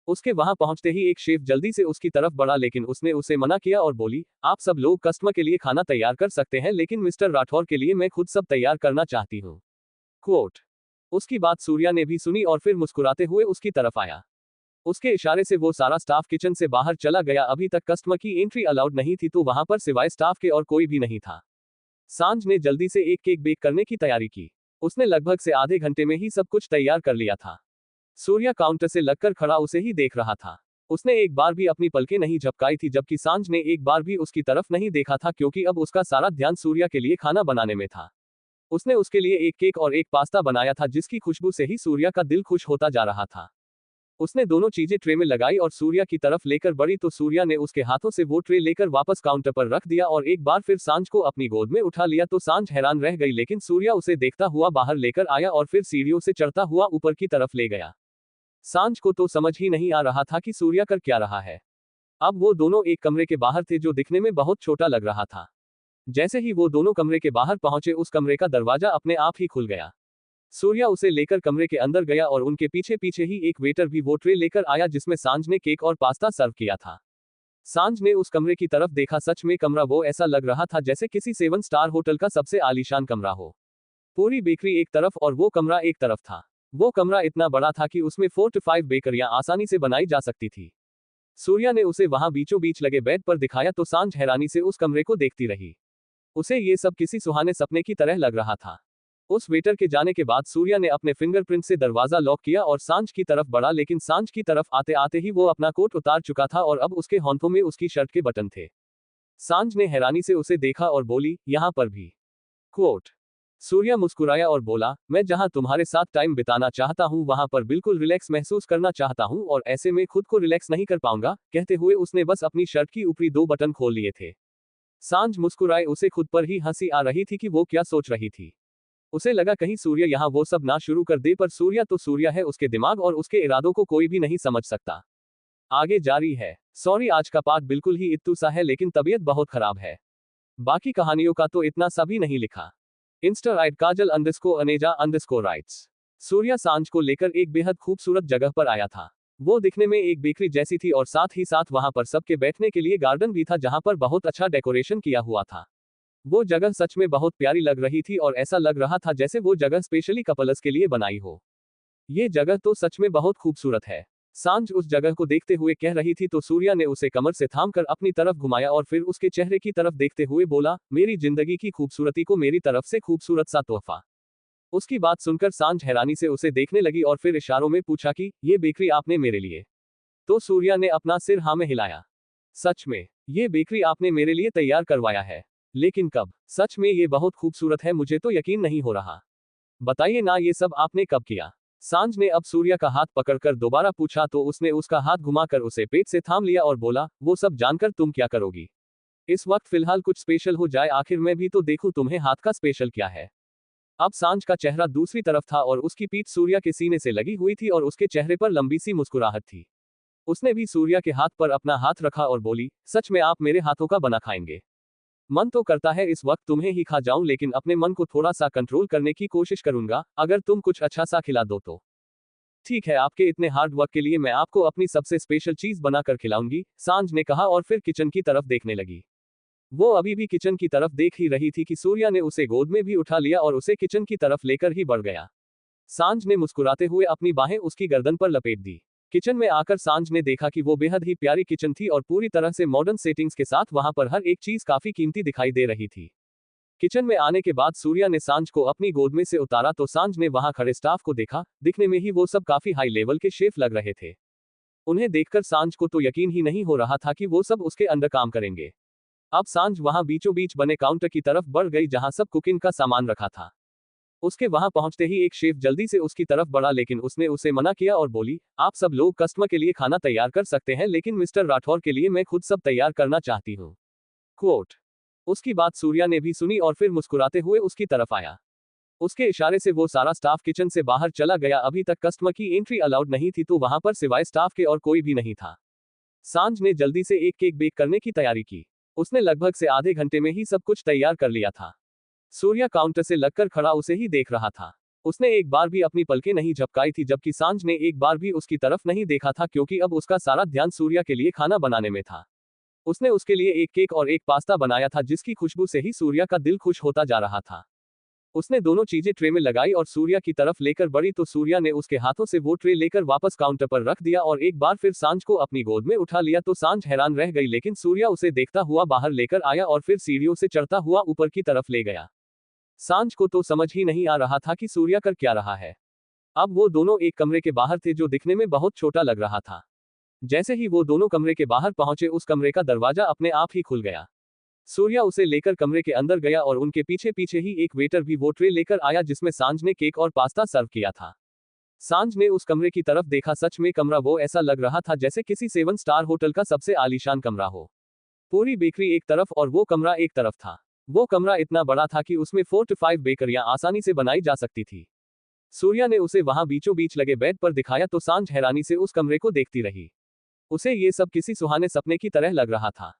A: उसके वहां पहुंचते ही एक शेफ जल्दी से उसकी तरफ बढ़ा लेकिन उसने उसे मना किया और बोली, आप सब लोग कस्टमर के लिए खाना तैयार कर सकते हैं लेकिन मिस्टर राठौर के लिए मैं खुद सब तैयार करना चाहती हूँ। क्वोट। उसकी बात सूर्या ने भी सुनी और फिर मुस्कुराते हुए उसकी तरफ आया। उसके इशारे से वो सारा स्टाफ किचन से बाहर चला गया। अभी तक कस्टमर की एंट्री अलाउड नहीं थी तो वहां पर सिवाय स्टाफ के और कोई भी नहीं था। सांझ ने जल्दी से एक केक बेक करने की तैयारी की। उसने लगभग से आधे घंटे में ही सब कुछ तैयार कर लिया था। सूर्या काउंटर से लगकर खड़ा उसे ही देख रहा था। उसने एक बार भी अपनी पलकें नहीं झपकाई थी जबकि सांझ ने एक बार भी उसकी तरफ नहीं देखा था क्योंकि अब उसका सारा ध्यान सूर्या के लिए खाना बनाने में था। उसने उसके लिए एक केक और एक पास्ता बनाया था जिसकी खुशबू से ही सूर्या का दिल खुश होता जा रहा था। उसने दोनों चीजें ट्रे में लगाई और सूर्या की तरफ लेकर बढ़ी तो सूर्या ने उसके हाथों से वो ट्रे लेकर वापस काउंटर पर रख दिया और एक बार फिर सांझ को अपनी गोद में उठा लिया तो सांझ हैरान रह गई लेकिन सूर्या उसे देखता हुआ बाहर लेकर आया और फिर सीढ़ियों से चढ़ता हुआ ऊपर की तरफ ले गया। सांझ को तो समझ ही नहीं आ रहा था कि सूर्या कर क्या रहा है। अब वो दोनों एक कमरे के बाहर थे जो दिखने में बहुत छोटा लग रहा था। जैसे ही वो दोनों कमरे के बाहर पहुंचे उस कमरे का दरवाजा अपने आप ही खुल गया। सूर्या उसे लेकर कमरे के अंदर गया और उनके पीछे पीछे ही एक वेटर भी वो ट्रे लेकर आया जिसमें सांझ ने केक और पास्ता सर्व किया था। सांझ ने उस कमरे की तरफ देखा। सच में कमरा वो ऐसा लग रहा था जैसे किसी 7 स्टार होटल का सबसे आलीशान कमरा हो। पूरी बेकरी एक तरफ और वो कमरा एक तरफ था। वो कमरा इतना बड़ा था कि उसमें 4 से 5 बेकरियां आसानी से बनाई जा सकती थी। सूर्या ने उसे वहां बीचों बीच लगे बेड पर दिखाया तो सांझ हैरानी से उस कमरे को देखती रही। उसे ये सब किसी सुहाने सपने की तरह लग रहा था। उस वेटर के जाने के बाद सूर्या ने अपने फिंगरप्रिंट से दरवाजा लॉक किया और सांझ की तरफ बढ़ा लेकिन सांझ की तरफ आते आते ही वो अपना कोट उतार चुका था और अब उसके हाथों में उसकी शर्ट के बटन थे। सांझ ने हैरानी से उसे देखा और बोली, यहां पर भी? क्वोट। सूर्या मुस्कुराया और बोला, मैं जहां तुम्हारे साथ टाइम बिताना चाहता हूं वहां पर बिल्कुल रिलैक्स महसूस करना चाहता हूं और ऐसे में खुद को रिलैक्स नहीं कर पाऊंगा। कहते हुए उसने बस अपनी शर्ट की ऊपरी 2 बटन खोल लिए थे। सांझ मुस्कुराए। उसे खुद पर ही हंसी आ रही थी कि वो क्या सोच रही थी। उसे लगा कहीं सूर्य यहाँ वो सब ना शुरू कर दे पर सूर्या तो सूर्या है। उसके दिमाग और उसके इरादों को कोई भी नहीं समझ सकता। आगे जारी है। सॉरी आज का पार्ट बिल्कुल ही इत्तू सा है लेकिन तबीयत बहुत खराब है। बाकी कहानियों का तो इतना सा भी नहीं लिखा। इंस्टा राइट काजल _अनेजा_ राइट्स। सूर्या सांझ को लेकर एक बेहद खूबसूरत जगह पर आया था। वो दिखने में एक बेकरी जैसी थी और साथ ही साथ वहां पर सबके बैठने के लिए गार्डन भी था जहां पर बहुत अच्छा डेकोरेशन किया हुआ था। वो जगह सच में बहुत प्यारी लग रही थी और ऐसा लग रहा था जैसे वो जगह स्पेशली कपल्स के लिए बनाई हो। ये जगह तो सच में बहुत खूबसूरत है। सांझ उस जगह को देखते हुए कह रही थी तो सूर्या ने उसे कमर से थामकर अपनी तरफ घुमाया और फिर उसके चेहरे की तरफ देखते हुए बोला, मेरी जिंदगी की खूबसूरती को मेरी तरफ से खूबसूरत सा तोहफा। उसकी बात सुनकर सांझ हैरानी से उसे देखने लगी और फिर इशारों में पूछा कि ये बेकरी आपने मेरे लिए? तो सूर्या ने अपना सिर हाँ में हिलाया। सच में? ये बेकरी आपने मेरे लिए तैयार करवाया है? लेकिन कब? सच में ये बहुत खूबसूरत है, मुझे तो यकीन नहीं हो रहा। बताइए ना ये सब आपने कब किया? सांझ ने अब सूर्या का हाथ पकड़कर दोबारा पूछा तो उसने उसका हाथ घुमाकर उसे पेट से थाम लिया और बोला, वो सब जानकर तुम क्या करोगी? इस वक्त फिलहाल कुछ स्पेशल हो जाए, आखिर मैं भी तो देखूं तुम्हें हाथ का स्पेशल क्या है। अब सांझ का चेहरा दूसरी तरफ था और उसकी पीठ सूर्या के सीने से लगी हुई थी और उसके चेहरे पर लंबी सी मुस्कुराहट थी। उसने भी सूर्या के हाथ पर अपना हाथ रखा और बोली, सच में आप मेरे हाथों का बना खाएंगे? मन तो करता है इस वक्त तुम्हें ही खा जाऊं लेकिन अपने मन को थोड़ा सा कंट्रोल करने की कोशिश करूंगा, अगर तुम कुछ अच्छा सा खिला दो तो। ठीक है, आपके इतने हार्ड वर्क के लिए मैं आपको अपनी सबसे स्पेशल चीज बनाकर खिलाऊंगी, सांझ ने कहा और फिर किचन की तरफ देखने लगी। वो अभी भी किचन की तरफ देख ही रही थी कि सूर्या ने उसे गोद में भी उठा लिया और उसे किचन की तरफ लेकर ही बढ़ गया। सांझ ने मुस्कुराते हुए अपनी बाहें उसकी गर्दन पर लपेट दी। किचन में आकर सांझ ने देखा कि वो बेहद ही प्यारी किचन थी और पूरी तरह से मॉडर्न सेटिंग्स के साथ वहां पर हर एक चीज काफी कीमती दिखाई दे रही थी। किचन में आने के बाद सूर्या ने सांझ को अपनी गोद में से उतारा तो सांझ ने वहां खड़े स्टाफ को देखा। दिखने में ही वो सब काफी हाई लेवल के शेफ लग रहे थे। उन्हें देखकर सांझ को तो यकीन ही नहीं हो रहा था कि वो सब उसके अंडर काम करेंगे। अब सांझ वहां बीचों बीच बने काउंटर की तरफ बढ़ गई जहां सब कुकिंग का सामान रखा था। उसके वहां पहुंचते ही एक शेफ जल्दी से उसकी तरफ बढ़ा लेकिन उसने उसे मना किया और बोली, आप सब लोग कस्टमर के लिए खाना तैयार कर सकते हैं लेकिन मिस्टर राठौर के लिए मैं खुद सब तैयार करना चाहती हूँ। क्वोट। उसकी बात सूर्या ने भी सुनी और फिर मुस्कुराते हुए उसकी तरफ आया। उसके इशारे से वो सारा स्टाफ किचन से बाहर चला गया। अभी तक कस्टमर की एंट्री अलाउड नहीं थी तो वहां पर सिवाय स्टाफ के और कोई भी नहीं था। सांझ ने जल्दी से एक केक बेक करने की तैयारी की। उसने लगभग से आधे घंटे में ही सब कुछ तैयार कर लिया था। सूर्या काउंटर से लगकर खड़ा उसे ही देख रहा था। उसने एक बार भी अपनी पलकें नहीं झपकाई थी, जबकि सांझ ने एक बार भी उसकी तरफ नहीं देखा था, क्योंकि अब उसका सारा ध्यान सूर्या के लिए खाना बनाने में था। उसने उसके लिए एक केक और एक पास्ता बनाया था, जिसकी खुशबू से ही सूर्या का दिल खुश होता जा रहा था। उसने दोनों चीजें ट्रे में लगाई और सूर्या की तरफ लेकर बढ़ी तो सूर्या ने उसके हाथों से वो ट्रे लेकर वापस काउंटर पर रख दिया और एक बार फिर सांझ को अपनी गोद में उठा लिया तो सांझ हैरान रह गई, लेकिन सूर्या उसे देखता हुआ बाहर लेकर आया और फिर सीढ़ियों से चढ़ता हुआ ऊपर की तरफ ले गया। सांझ को तो समझ ही नहीं आ रहा था कि सूर्या कर क्या रहा है। अब वो दोनों एक कमरे के बाहर थे जो दिखने में बहुत छोटा लग रहा था। जैसे ही वो दोनों कमरे के बाहर पहुंचे, उस कमरे का दरवाजा अपने आप ही खुल गया। सूर्या उसे लेकर कमरे के अंदर गया और उनके पीछे पीछे ही एक वेटर भी वो ट्रे लेकर आया जिसमें सांझ ने केक और पास्ता सर्व किया था। सांझ ने उस कमरे की तरफ देखा। सच में कमरा वो ऐसा लग रहा था जैसे किसी 7 स्टार होटल का सबसे आलीशान कमरा हो। पूरी बेकरी एक तरफ और वो कमरा एक तरफ था। वो कमरा इतना बड़ा था कि उसमें 4 से 5 बेकरियां आसानी से बनाई जा सकती थी। सूर्या ने उसे वहां बीचों बीच लगे बेड पर दिखाया तो सांझ हैरानी से उस कमरे को देखती रही। उसे ये सब किसी सुहाने सपने की तरह लग रहा था।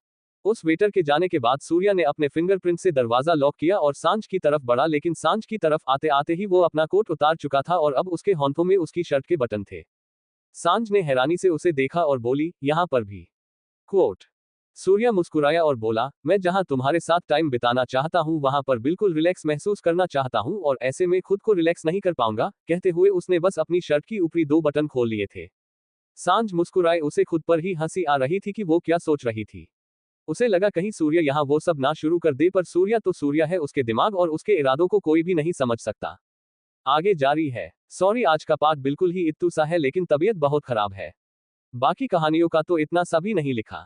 A: उस वेटर के जाने के बाद सूर्या ने अपने फिंगरप्रिंट से दरवाजा लॉक किया और सांझ की तरफ बढ़ा, लेकिन सांझ की तरफ आते आते ही वो अपना कोट उतार चुका था और अब उसके हाथों में उसकी शर्ट के बटन थे। सांझ ने हैरानी से उसे देखा और बोली, यहां पर भी कोट। सूर्या मुस्कुराया और बोला, मैं जहां तुम्हारे साथ टाइम बिताना चाहता हूं वहां पर बिल्कुल रिलैक्स महसूस करना चाहता हूं और ऐसे में खुद को रिलैक्स नहीं कर पाऊंगा। कहते हुए उसने बस अपनी शर्ट की ऊपरी 2 बटन खोल लिए थे। सांझ मुस्कुराए, उसे खुद पर ही हंसी आ रही थी कि वो क्या सोच रही थी। उसे लगा कहीं सूर्य यहाँ वो सब ना शुरू कर दे, पर सूर्या तो सूर्या है, उसके दिमाग और उसके इरादों को कोई भी नहीं समझ सकता। आगे जारी है। सॉरी, आज का पार्ट बिल्कुल ही इत्तू सा है, लेकिन तबीयत बहुत खराब है। बाकी कहानियों का तो इतना सा भी नहीं लिखा।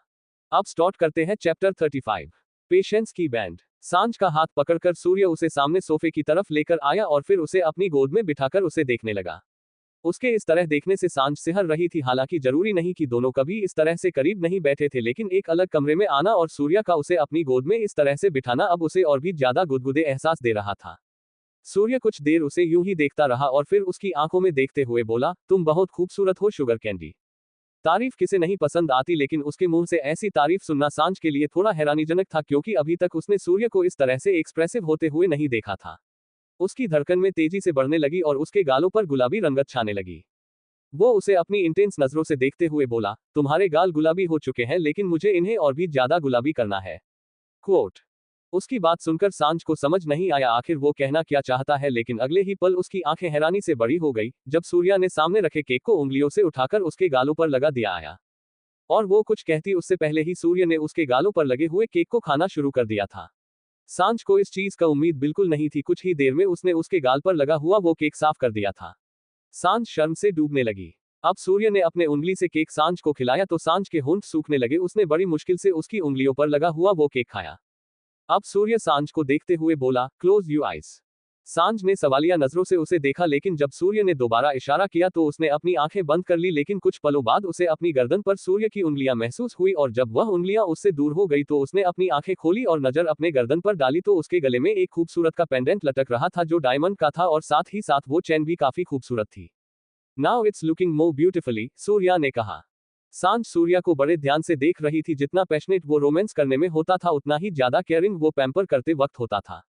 A: अब स्टार्ट करते हैं चैप्टर 35। पेशेंस की बैंड। सांझ का हाथ पकड़कर सूर्य उसे सामने सोफे की तरफ लेकर आया और फिर उसे अपनी गोद में बिठाकर उसे देखने लगा। उसके इस तरह देखने से सांझ सिहर रही थी। हालांकि जरूरी नहीं कि दोनों कभी इस तरह से करीब नहीं बैठे थे, लेकिन एक अलग कमरे में आना और सूर्या का उसे अपनी गोद में इस तरह से बिठाना अब उसे और भी ज्यादा गुदगुदे एहसास दे रहा था। सूर्य कुछ देर उसे यूं ही देखता रहा और फिर उसकी आंखों में देखते हुए बोला, तुम बहुत खूबसूरत हो शुगर कैंडी। तारीफ किसे नहीं पसंद आती, लेकिन उसके मुंह से ऐसी तारीफ सुनना सांझ के लिए थोड़ा हैरानीजनक था, क्योंकि अभी तक उसने सूर्य को इस तरह से एक्सप्रेसिव होते हुए नहीं देखा था। उसकी धड़कन में तेजी से बढ़ने लगी और उसके गालों पर गुलाबी रंगत छाने लगी। वो उसे अपनी इंटेंस नजरों से देखते हुए बोला, तुम्हारे गाल गुलाबी हो चुके हैं, लेकिन मुझे इन्हें और भी ज्यादा गुलाबी करना है। क्वोट। उसकी बात सुनकर सांझ को समझ नहीं आया आखिर वो कहना क्या चाहता है, लेकिन अगले ही पल उसकी आंखें हैरानी से बड़ी हो गई जब सूर्या ने सामने रखे केक को उंगलियों से उठाकर उसके गालों पर लगा दिया आया। और वो कुछ कहती उससे पहले ही सूर्य ने उसके गालों पर लगे हुए केक को खाना शुरू कर दिया था। सांझ को इस चीज का उम्मीद बिल्कुल नहीं थी। कुछ ही देर में उसने उसके गाल पर लगा हुआ वो केक साफ कर दिया था। सांझ शर्म से डूबने लगी। अब सूर्य ने अपने उंगली से केक सांझ को खिलाया तो सांझ के होंठ सूखने लगे। उसने बड़ी मुश्किल से उसकी उंगलियों पर लगा हुआ वो केक खाया। अब सूर्य सांझ को देखते हुए बोला, क्लोज यू आइज। सांझ ने सवालिया नजरों से उसे देखा, लेकिन जब सूर्य ने दोबारा इशारा किया तो उसने अपनी आंखें बंद कर ली, लेकिन कुछ पलों बाद उसे अपनी गर्दन पर सूर्य की उंगलियां महसूस हुई और जब वह उंगलियां उससे दूर हो गई तो उसने अपनी आंखें खोली और नजर अपने गर्दन पर डाली तो उसके गले में एक खूबसूरत का पेंडेंट लटक रहा था जो डायमंड का था और साथ ही साथ वो चैन भी काफी खूबसूरत थी। Now it's looking more beautifully, Surya ने कहा। सांझ सूर्या को बड़े ध्यान से देख रही थी। जितना पैशनेट वो रोमांस करने में होता था उतना ही ज्यादा केयरिंग वो पैम्पर करते वक्त होता था।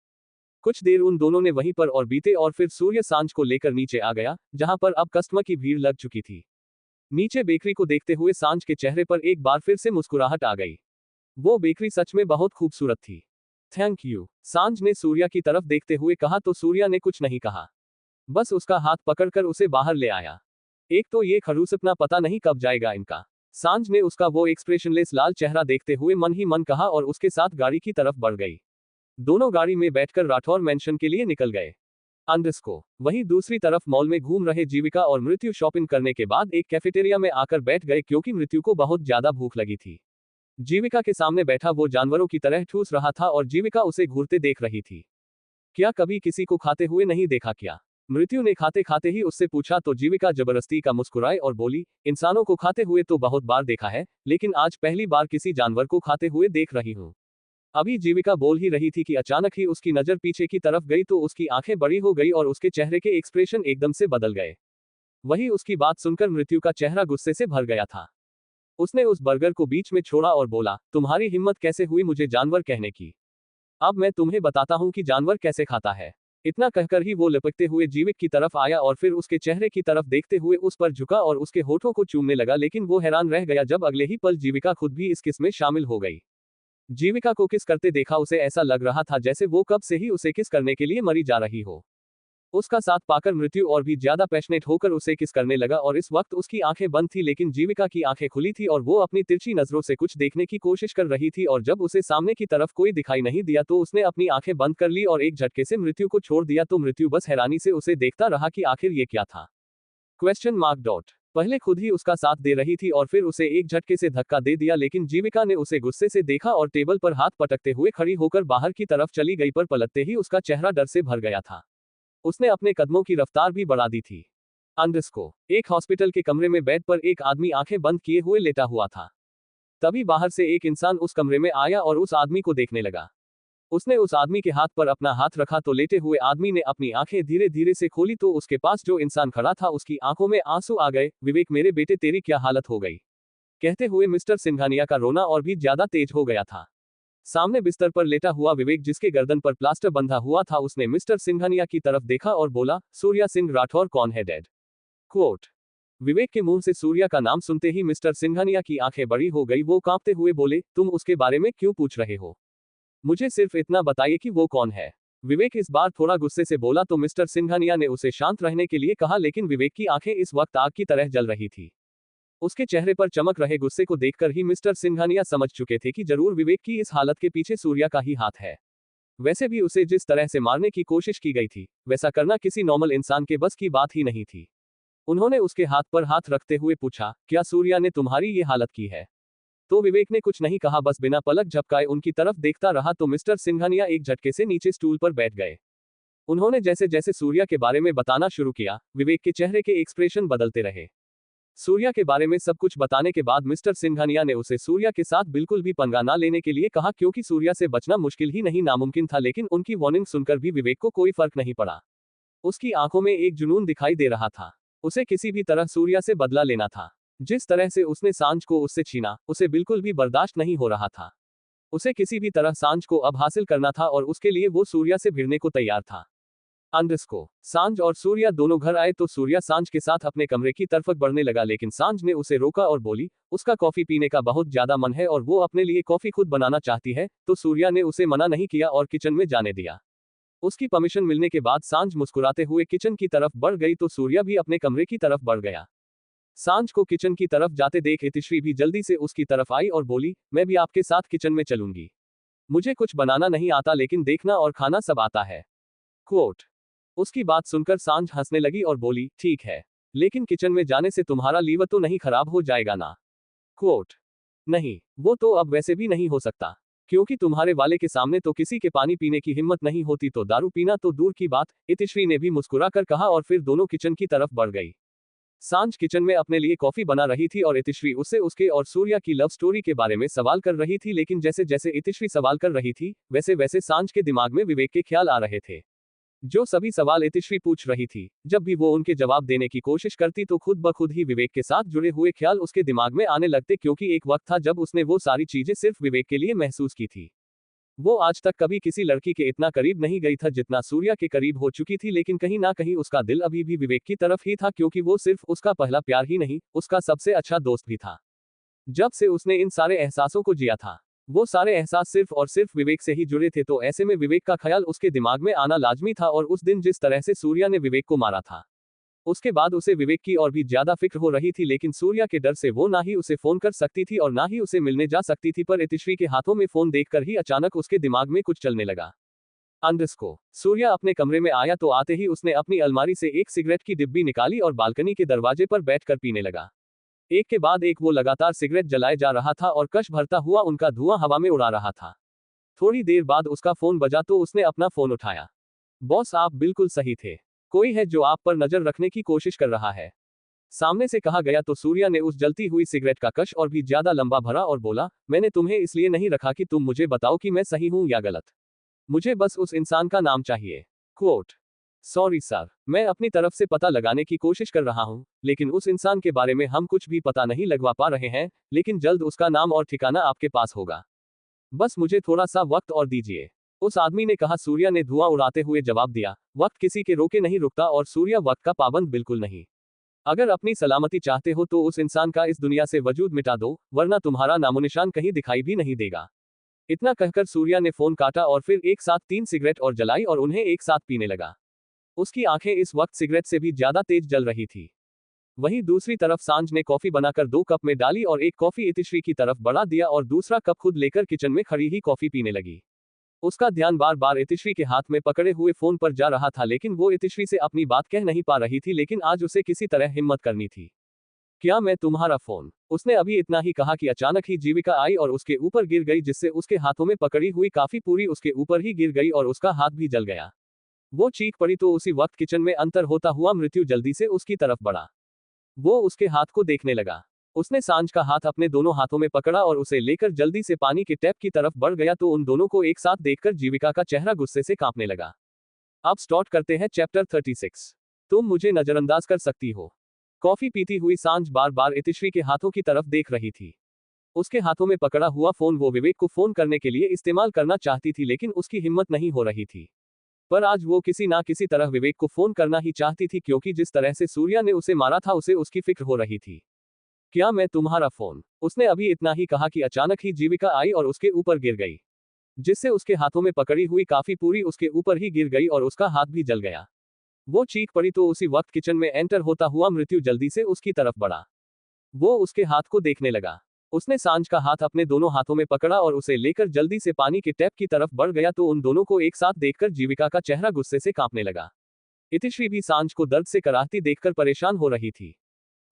A: कुछ देर उन दोनों ने वहीं पर और बीते और फिर सूर्य सांझ को लेकर नीचे आ गया, जहां पर अब कस्टमर की भीड़ लग चुकी थी। नीचे बेकरी को देखते हुए सांझ के चेहरे पर एक बार फिर से मुस्कुराहट आ गई। वो बेकरी सच में बहुत खूबसूरत थी। थैंक यू, सांझ ने सूर्या की तरफ देखते हुए कहा तो सूर्या ने कुछ नहीं कहा, बस उसका हाथ पकड़कर उसे बाहर ले आया। एक तो ये खड़ूस अपना पता नहीं कब जाएगा इनका। सांझ ने उसका वो एक्सप्रेशनलेस लाल चेहरा देखते हुए मन ही मन कहा और उसके साथ गाड़ी की तरफ बढ़ गई। दोनों गाड़ी में बैठकर राठौर मैंशन के लिए निकल गए। अंडरस्को। वहीं दूसरी तरफ मॉल में घूम रहे जीविका और मृत्यु शॉपिंग करने के बाद एक कैफेटेरिया में आकर बैठ गए, क्योंकि मृत्यु को बहुत ज्यादा भूख लगी थी। जीविका के सामने बैठा वो जानवरों की तरह ठूस रहा था और जीविका उसे घूरते देख रही थी। क्या कभी किसी को खाते हुए नहीं देखा क्या? मृत्यु ने खाते खाते ही उससे पूछा तो जीविका जबरदस्ती का मुस्कुराए और बोली, इंसानों को खाते हुए तो बहुत बार देखा है, लेकिन आज पहली बार किसी जानवर को खाते हुए देख रही हूँ। अभी जीविका बोल ही रही थी कि अचानक ही उसकी नजर पीछे की तरफ गई तो उसकी आंखें बड़ी हो गई और उसके चेहरे के एक्सप्रेशन एकदम से बदल गए। वही उसकी बात सुनकर मृत्यु का चेहरा गुस्से से भर गया था। उसने उस बर्गर को बीच में छोड़ा और बोला, तुम्हारी हिम्मत कैसे हुई मुझे जानवर कहने की? अब मैं तुम्हें बताता हूं कि जानवर कैसे खाता है। इतना कहकर ही वो लपकते हुए जीविका की तरफ आया और फिर उसके चेहरे की तरफ देखते हुए उस पर झुका और उसके होठों को चूमने लगा, लेकिन वो हैरान रह गया जब अगले ही पल जीविका खुद भी इस किस में शामिल हो गई। जीविका को किस करते देखा उसे ऐसा लग रहा था जैसे वो कब से ही उसे किस करने के लिए मरी जा रही हो। उसका साथ पाकर मृत्यु और भी ज्यादा पैशनेट होकर उसे किस करने लगा और इस वक्त उसकी आंखें बंद थी, लेकिन जीविका की आंखें खुली थी और वो अपनी तिरछी नजरों से कुछ देखने की कोशिश कर रही थी, और जब उसे सामने की तरफ कोई दिखाई नहीं दिया तो उसने अपनी आंखें बंद कर ली और एक झटके से मृत्यु को छोड़ दिया। तो मृत्यु बस हैरानी से उसे देखता रहा कि आखिर ये क्या था। ? पहले खुद ही उसका साथ दे रही थी और फिर उसे एक झटके से धक्का दे दिया, लेकिन जीविका ने उसे गुस्से से देखा और टेबल पर हाथ पटकते हुए खड़ी होकर बाहर की तरफ चली गई, पर पलटते ही उसका चेहरा डर से भर गया था। उसने अपने कदमों की रफ्तार भी बढ़ा दी थी। एक हॉस्पिटल के कमरे में बेड पर एक आदमी आंखें बंद किए हुए लेटा हुआ था। तभी बाहर से एक इंसान उस कमरे में आया और उस आदमी को देखने लगा। उसने उस आदमी के हाथ पर अपना हाथ रखा तो लेटे हुए आदमी ने अपनी आंखें धीरे धीरे से खोली तो उसके पास जो इंसान खड़ा था उसकी आंखों में आंसू आ गए। विवेक मेरे बेटे तेरी क्या हालत हो गई, कहते हुए मिस्टर सिंघानिया का रोना और भी ज्यादा तेज हो गया था। सामने बिस्तर पर लेटा हुआ विवेक जिसके गर्दन पर प्लास्टर बंधा हुआ था, उसने मिस्टर सिंघानिया की तरफ देखा और बोला, सूर्या सिंह राठौर कौन है डैड? विवेक के मुंह से सूर्या का नाम सुनते ही मिस्टर सिंघानिया की आंखें बड़ी हो गई। वो कांपते हुए बोले, तुम उसके बारे में क्यों पूछ रहे हो? मुझे सिर्फ इतना बताइए कि वो कौन है। विवेक इस बार थोड़ा गुस्से से बोला तो मिस्टर सिंघानिया ने उसे शांत रहने के लिए कहा, लेकिन विवेक की आंखें इस वक्त आग की तरह जल रही थी। उसके चेहरे पर चमक रहे गुस्से को देखकर ही मिस्टर सिंघानिया समझ चुके थे कि जरूर विवेक की इस हालत के पीछे सूर्या का ही हाथ है। वैसे भी उसे जिस तरह से मारने की कोशिश की गई थी वैसा करना किसी नॉर्मल इंसान के बस की बात ही नहीं थी। उन्होंने उसके हाथ पर हाथ रखते हुए पूछा, क्या सूर्या ने तुम्हारी ये हालत की है? तो विवेक ने कुछ नहीं कहा, बस बिना पलक झपकाए उनकी तरफ देखता रहा। तो मिस्टर सिंघानिया एक झटके से नीचे स्टूल पर बैठ गए। उन्होंने जैसे जैसे सूर्या के बारे में बताना शुरू किया, विवेक के चेहरे के एक्सप्रेशन बदलते रहे। सूर्या के बारे में सब कुछ बताने के बाद मिस्टर सिंघानिया ने उसे सूर्या के साथ बिल्कुल भी पंगा ना लेने के लिए कहा, क्योंकि सूर्या से बचना मुश्किल ही नहीं नामुमकिन था। लेकिन उनकी वार्निंग सुनकर भी विवेक को कोई फर्क नहीं पड़ा। उसकी आंखों में एक जुनून दिखाई दे रहा था। उसे किसी भी तरह सूर्या से बदला लेना था। जिस तरह से उसने सांझ को उससे छीना उसे बिल्कुल भी बर्दाश्त नहीं हो रहा था। उसे किसी भी तरह सांझ को अब हासिल करना था और उसके लिए वो सूर्या से भिड़ने को तैयार था। सांझ और सूर्या दोनों घर आए तो सूर्या सांझ के साथ अपने कमरे की तरफ बढ़ने लगा, लेकिन सांझ ने उसे रोका और बोली, उसका कॉफी पीने का बहुत ज्यादा मन है और वो अपने लिए कॉफी खुद बनाना चाहती है। तो सूर्या ने उसे मना नहीं किया और किचन में जाने दिया। उसकी परमिशन मिलने के बाद सांझ मुस्कुराते हुए किचन की तरफ बढ़ गई तो सूर्या भी अपने कमरे की तरफ बढ़ गया। सांझ को किचन की तरफ जाते देख इतिश्री भी जल्दी से उसकी तरफ आई और बोली, मैं भी आपके साथ किचन में चलूंगी। मुझे कुछ बनाना नहीं आता लेकिन देखना और खाना सब आता है। उसकी बात सुनकर सांझ हंसने लगी और बोली, ठीक है, लेकिन किचन में जाने से तुम्हारा लीवर तो नहीं खराब हो जाएगा ना? नहीं, वो तो अब वैसे भी नहीं हो सकता, क्योंकि तुम्हारे वाले के सामने तो किसी के पानी पीने की हिम्मत नहीं होती, तो दारू पीना तो दूर की बात, इतिश्री ने भी मुस्कुरा कर कहा और फिर दोनों किचन की तरफ बढ़ गई। सांझ किचन में अपने लिए कॉफी बना रही थी और इतिश्री उससे उसके और सूर्या की लव स्टोरी के बारे में सवाल कर रही थी, लेकिन जैसे जैसे इतिश्री सवाल कर रही थी वैसे वैसे सांझ के दिमाग में विवेक के ख्याल आ रहे थे। जो सभी सवाल इतिश्री पूछ रही थी, जब भी वो उनके जवाब देने की कोशिश करती तो खुद ब खुद ही विवेक के साथ जुड़े हुए ख्याल उसके दिमाग में आने लगते, क्योंकि एक वक्त था जब उसने वो सारी चीजें सिर्फ विवेक के लिए महसूस की थी। वो आज तक कभी किसी लड़की के इतना करीब नहीं गई था जितना सूर्या के करीब हो चुकी थी, लेकिन कहीं ना कहीं उसका दिल अभी भी विवेक की तरफ ही था, क्योंकि वो सिर्फ उसका पहला प्यार ही नहीं, उसका सबसे अच्छा दोस्त भी था। जब से उसने इन सारे एहसासों को जिया था, वो सारे एहसास सिर्फ और सिर्फ विवेक से ही जुड़े थे, तो ऐसे में विवेक का ख्याल उसके दिमाग में आना लाजमी था। और उस दिन जिस तरह से सूर्या ने विवेक को मारा था, उसके बाद उसे विवेक की और भी ज्यादा फिक्र हो रही थी, लेकिन सूर्या के डर से वो ना ही उसे फोन कर सकती थी और ना ही उसे मिलने जा सकती थी। पर इतिश्री के हाथों में फोन देखकर ही अचानक उसके दिमाग में कुछ चलने लगा। सूर्या अपने कमरे में आया तो आते ही उसने अपनी अलमारी से एक सिगरेट की डिब्बी निकाली और बालकनी के दरवाजे पर बैठकर पीने लगा। एक के बाद एक वो लगातार सिगरेट जलाए जा रहा था और कश भरता हुआ उनका धुआं हवा में उड़ा रहा था। थोड़ी देर बाद उसका फोन बजा तो उसने अपना फोन उठाया। बॉस, आप बिल्कुल सही थे, कोई है जो आप पर नजर रखने की कोशिश कर रहा है, सामने से कहा गया। तो सूर्या ने उस जलती हुई सिगरेट का कश और भी ज्यादा लंबा भरा और बोला, मैंने तुम्हें इसलिए नहीं रखा कि तुम मुझे बताओ कि मैं सही हूं या गलत। मुझे बस उस इंसान का नाम चाहिए। सॉरी सर, मैं अपनी तरफ से पता लगाने की कोशिश कर रहा हूँ, लेकिन उस इंसान के बारे में हम कुछ भी पता नहीं लगवा पा रहे हैं, लेकिन जल्द उसका नाम और ठिकाना आपके पास होगा। बस मुझे थोड़ा सा वक्त और दीजिए। उस आदमी ने कहा। सूर्या ने धुआं उड़ाते हुए जवाब दिया, वक्त किसी के रोके नहीं रुकता और सूर्या वक्त का पाबंद बिल्कुल नहीं। अगर अपनी सलामती चाहते हो तो उस इंसान का इस दुनिया से वजूद मिटा दो, वरना तुम्हारा नामोनिशान कहीं दिखाई भी नहीं देगा। इतना कहकर सूर्या ने फोन काटा और फिर एक साथ 3 सिगरेट और जलाई और उन्हें एक साथ पीने लगा। उसकी आंखें इस वक्त सिगरेट से भी ज्यादा तेज जल रही थी। वहीं दूसरी तरफ सांझ ने कॉफी बनाकर 2 कप में डाली और एक कॉफी इतिश्री की तरफ बढ़ा दिया और दूसरा कप खुद लेकर किचन में खड़ी ही कॉफी पीने लगी। उसका ध्यान बार बार इतिश्री के हाथ में पकड़े हुए फोन पर जा रहा था, लेकिन वो इतिश्री से अपनी बात कह नहीं पा रही थी, लेकिन आज उसे किसी तरह हिम्मत करनी थी। क्या मैं तुम्हारा फोन? उसने अभी इतना ही कहा कि अचानक ही जीविका आई और उसके ऊपर गिर गई, जिससे उसके हाथों में पकड़ी हुई काफी पूरी उसके ऊपर ही गिर गई और उसका हाथ भी जल गया। वो चीख पड़ी तो उसी वक्त किचन में अंतर होता हुआ मृत्यु जल्दी से उसकी तरफ बढ़ा। वो उसके हाथ को देखने लगा। उसने सांझ का हाथ अपने दोनों हाथों में पकड़ा और उसे लेकर जल्दी से पानी के टैप की तरफ बढ़ गया तो उन दोनों को एक साथ देखकर जीविका का चेहरा गुस्से से कांपने लगा। अब स्टार्ट करते हैं चैप्टर 36। तुम मुझे नजरअंदाज कर सकती हो। कॉफी पीती हुई सांझ बार बार इतिश्री के हाथों की तरफ देख रही थी। उसके हाथों में पकड़ा हुआ फोन वो विवेक को फोन करने के लिए इस्तेमाल करना चाहती थी, लेकिन उसकी हिम्मत नहीं हो रही थी। पर आज वो किसी ना किसी तरह विवेक को फोन करना ही चाहती थी, क्योंकि जिस तरह से सूर्या ने उसे मारा था उसे उसकी फिक्र हो रही थी। क्या मैं तुम्हारा फोन? उसने अभी इतना ही कहा कि अचानक ही जीविका आई और उसके ऊपर गिर गई, जिससे उसके हाथों में पकड़ी हुई काफी पूरी उसके ऊपर ही गिर गई और उसका हाथ भी जल गया। वो चीख पड़ी तो उसी वक्त किचन में एंटर होता हुआ मृत्यु जल्दी से उसकी तरफ बढ़ा। वो उसके हाथ को देखने लगा। उसने सांझ का हाथ अपने दोनों हाथों में पकड़ा और उसे लेकर जल्दी से पानी के टैप की तरफ बढ़ गया तो उन दोनों को एक साथ देखकर जीविका का चेहरा गुस्से से कांपने लगा। इतिश्री भी सांझ को दर्द से कराहती देखकर परेशान हो रही थी।